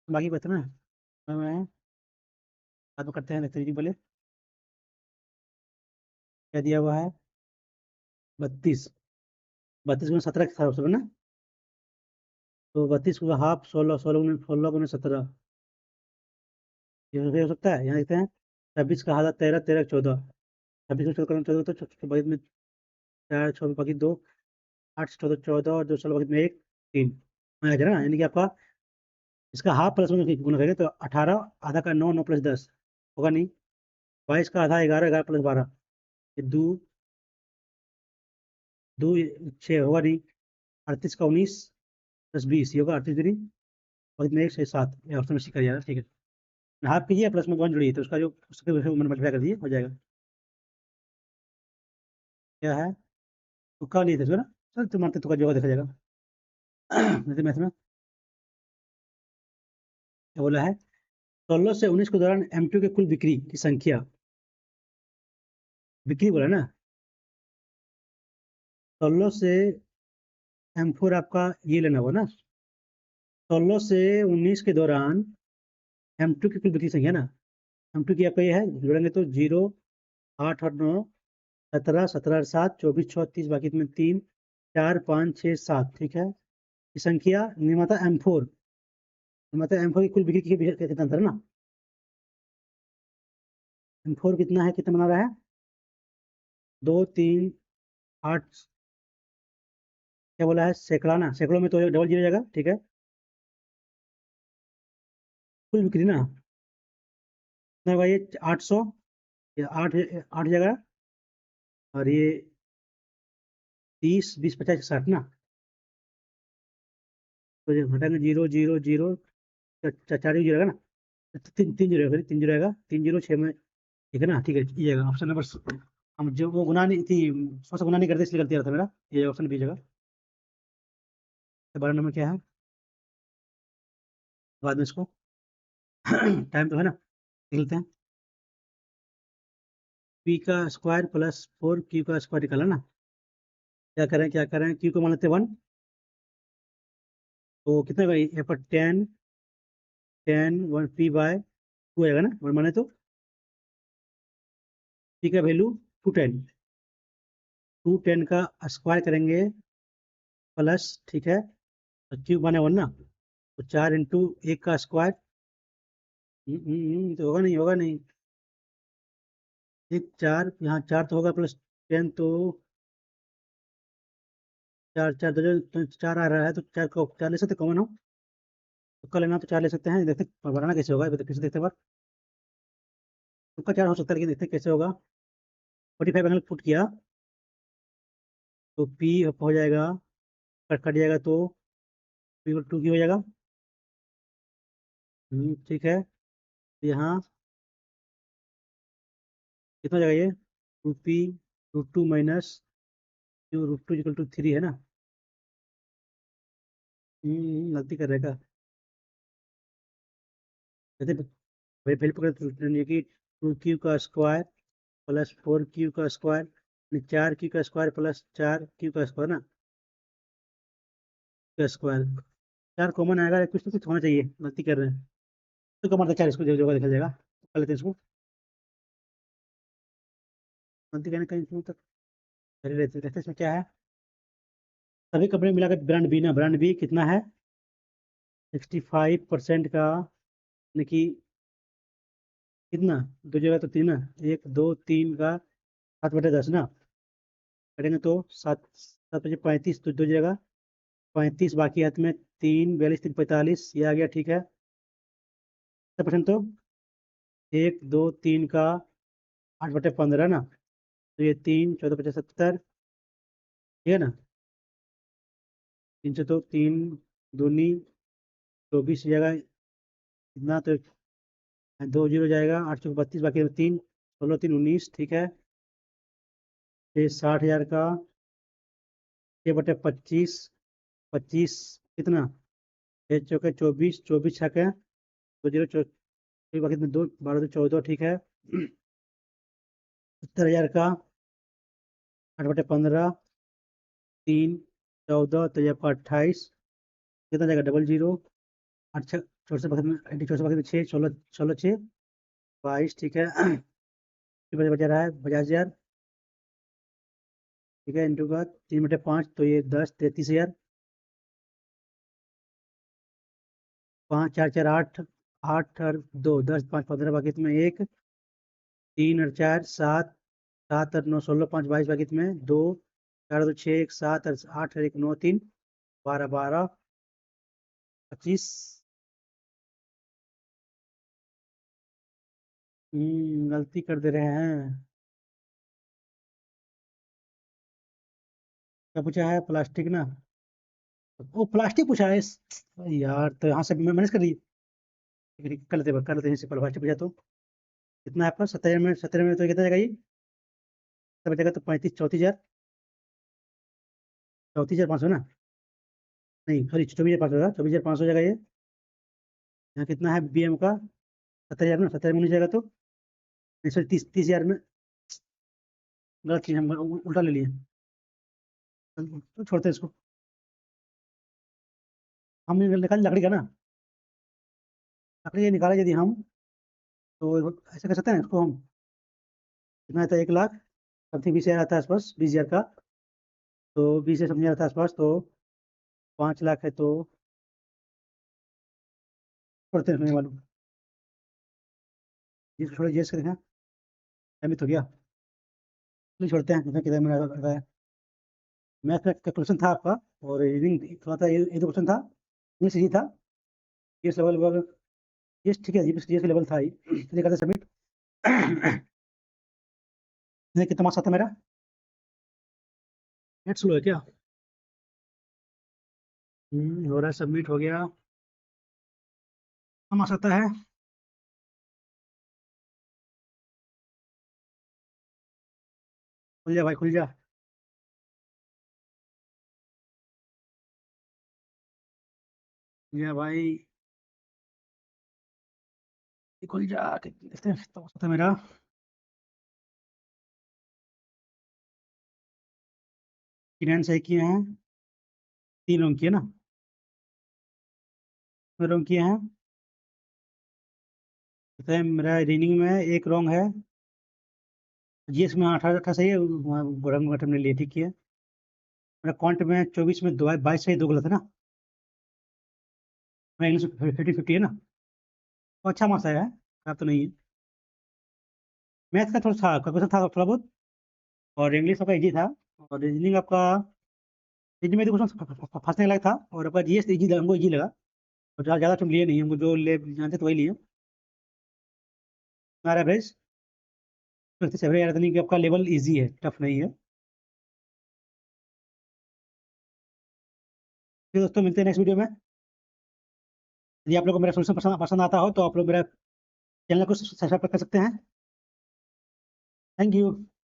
बाकी बता ना, मैं बाद में करते हैं, नेक्स्ट बोले क्या दिया हुआ है, 32, 32 गुना 17 के हिसाब से ना, तो 32 को हाफ 16, 16 गुना 17, ये हो सकता है, यहाँ देखते हैं, 26 का आधा 13, 13 14, 26 को 14 14 तो बाद में 4 6 बाकी 2, 8 14 14 और 2 16 बाकी में 1 3 आ जाएगा ना, यानी कि आपका इसका हाफ प्लस में गुना करेंगे तो 18, आधा का 9, 9 प्लस 10 होगा नहीं, 22 का आधा 11, 11 प्लस 12, ये दो दो 6 होगा नहीं, 38 का 19 प्लस 20 ये होगा 38 दूनी, और इसमें 1 से 7, ये ऑप्शन में सी कर जाएगा, ठीक है। हाफ कीजिए प्लस में 1 जोड़िए, तो उसका जो उसके मल्टीप्लाई कर दिए हो जाएगा, क्या है, तुक्का लिए थे इसको ना, चल तुम मारते तुक्का जो होगा देखा जाएगा। जैसे मैथ में क्या बोला है, 16 से 19 के दौरान M2 के कुल बिक्री की संख्या, बिक्री बोला ना, 16 से M4 आपका ये लेना होगा ना, 16 से 19 के दौरान M2 की कुल बिक्री संख्या ना, M2 की आपका ये है, जोड़ेंगे तो 0, 8 और 9, 17, 17 और 7, 24, 34, बाकी में 3, 4, 5, 6, 7, ठीक है। ये संख्या निर्माता M4, निर्माता M4 की कुल बिक्री कितना अंतर है ना, M4 कितना है, कितना बना रहा है, 2, 3, 8, क्या बोला है, सैकड़ा ना, सैकड़ों में तो डबल जीरो जाएगा, ठीक है। कुल बिक्री ना, कितना होगा ये, 800, या 8 जगह, और ये 30, 20, 50, 60 ना, तो ये घटाएंगे 0, 0, 0, 4 जीरो आएगा ना, तीन तीन जीरो आएगा, 3 जीरो आएगा, 3, 0, 6 में, ठीक है ना, ठीक है, ये आएगा ऑप्शन नंबर, हम जो वो गुना नहीं थी, सोच गुना नहीं करते इसलिए गलती आ रहा था मेरा, ये ऑप्शन बी जगह। 12 नंबर क्या है, बाद में इसको टाइम तो है ना, निकलते हैं। पी का स्क्वायर प्लस 4 क्यू का स्क्वायर निकाला ना, क्या करें, क्यू को मान लेते 1, तो कितने भाई यहाँ पर 10, 1 पी बाय 2 आएगा ना, 1 माने तो पी का वैल्यू 210, 210 का स्क्वायर करेंगे प्लस, ठीक है, तो क्यूब बने 1 ना, तो 4 इंटू 1 का स्क्वायर, तो होगा नहीं, होगा नहीं, एक 4 यहाँ 4 तो होगा, प्लस 10 तो 4, 4 तो 4 आ रहा है, तो 4 को 4 ले सकते कॉमन हो, तुक्का लेना तो 4 ले सकते हैं, देखते बनाना कैसे होगा, कैसे देखते बार, तुक्का 4 हो सकता है, लेकिन देखते कैसे होगा। 45 एंगल पुट किया, तो पी हो जाएगा, कट कट जाएगा तो पी 2 की हो जाएगा, ठीक है, यहाँ कितना हो जाएगा ये, 2p √2 माइनस क्यू √2 = 3 है ना, गलती कर रहेगा, कहते भाई पहले पकड़े कि 2q का स्क्वायर प्लस 4q का स्क्वायर, 4q का स्क्वायर प्लस 4q का स्क्वायर ना, का स्क्वायर, 4 कॉमन आएगा, कुछ तो कुछ होना चाहिए, गलती कर रहे हैं, तो कॉमन था 4, इसको जो जगह देखा जाएगा, तो कर लेते हैं इसको, गलती करने का इसमें तक कर रहते रहते, इसमें क्या है, सभी कंपनी मिलाकर ब्रांड बी ना, ब्रांड बी कितना है, 65% का, यानी कि कितना, दो जगह तो 3 ना, 1, 2, 3 का 7/10 ना, करेंगे तो 7, 7, 35, तो दो जगह 35, बाकी हाथ में 3, 42, 3, 45, ये आ गया, ठीक है, 70% तो 1, 2, 3 का 8/15 ना, तो ये 3, 14, 50, 70, ठीक है ना, 3 से तो 3 दूनी 24 जगह, इतना तो 2 जीरो जाएगा, 8 32, बाकी 3, 16, 3, 19, ठीक है, ये 60,000 का 6/25, 25 कितना, 6 चौके 24, 24 छके 2 जीरो, बाकी में 2, 12, 2, 14, ठीक है, 70,000 का 8/15, 3, 14, तो ये आपका 28, कितना जाएगा, डबल जीरो, 8 छः, चौर से बगल में 80, चौर से बगल में 6, 16, 16, 6, 22, ठीक है, फिर बचा रहा है 50,000, ठीक है, इंटू का 3/5, तो ये 10, 33,000, 5, 4, 4, 8, 8 और 2, 10, 5, 15, बाकी में 1, 3 और 4, 7, 7 और 9, 16, 5, 22, बाकी में 2, 4, 2, 6, 1, 7 और 8 और 1, 9, 3, 12, 12, 25, गलती कर दे रहे हैं, क्या पूछा है, प्लास्टिक ना, वो प्लास्टिक पूछा है यार, तो यहाँ से मैनेज कर रही कर लेते हैं सिंपल, प्लास्टिक पूछा तो कितना है आपका, 17 में तो कितना जाएगा ये, सब बचेगा तो 35, 34,000, 34,500 ना, नहीं सॉरी 24,500 होगा, 24,500 हो जाएगा ये। यहाँ कितना है BM का 70,000 में, 70,000 में नहीं जाएगा तो नहीं सॉरी 30,000 में, गलत चीज हम उल्टा ले लिए। तो छोड़ते हैं इसको, हम निकाल लकड़ी का ना, लकड़ी ये निकाले यदि हम, तो ऐसे कर सकते हैं इसको हम, कितना आता है 1,00,000 समथिंग 20,000 आता है आसपास, 20,000 का, तो 20 से समथिंग आता है आसपास, तो 5,00,000 है तो छोड़ते हैं, नहीं मालूम, ये छोड़े ये इसका देखा अमित हो गया, नहीं छोड़ते हैं, कितना में रहा है। मैथ का क्वेश्चन था आपका, और रीडिंग थोड़ा था, ये तो क्वेश्चन था, इंग्लिश ही था, जीएस लेवल, जीएस ठीक है, जीएस लेवल था ही, चलिए करते सबमिट। कितना मार्क्स आता मेरा, नेट स्लो है क्या? हो रहा है, सबमिट हो गया, हम आ सकता है, खुल जा भाई खुल जा, खुल जा भाई, खुल जा, देखते हैं कितना मार्क्स आता है मेरा। किरण सही किए हैं, 3 अंक किए ना, 3 अंक किए हैं, तो मेरा रीडिंग में 1 रॉन्ग है, जीएस में 18 सही है, रंग घटन ने लिए ठीक किया, मेरा क्वांट में 24 में 22 सही 2 गलत है ना, मेरा इंग्लिश 50-50 है ना, तो अच्छा मार्क्स आया है, खराब तो नहीं है। मैथ का थोड़ा था क्वेश्चन था थोड़ा बहुत, और इंग्लिश आपका इजी था, और रीजनिंग आपका, रीजनिंग में तो क्वेश्चन फंसने लायक था, और आपका जीएस इजी लगा, हमको इजी लगा, और ज़्यादा तुम लिए नहीं, हमको जो ले जानते तो वही लिए, हमारा एवरेज 57 यार, नहीं कि आपका लेवल इजी है, टफ नहीं है। फिर दोस्तों मिलते हैं नेक्स्ट वीडियो में, यदि आप लोग को मेरा सोल्यूशन पसंद पसंद आता हो तो आप लोग मेरा चैनल को सब्सक्राइब कर सकते हैं। Thank you.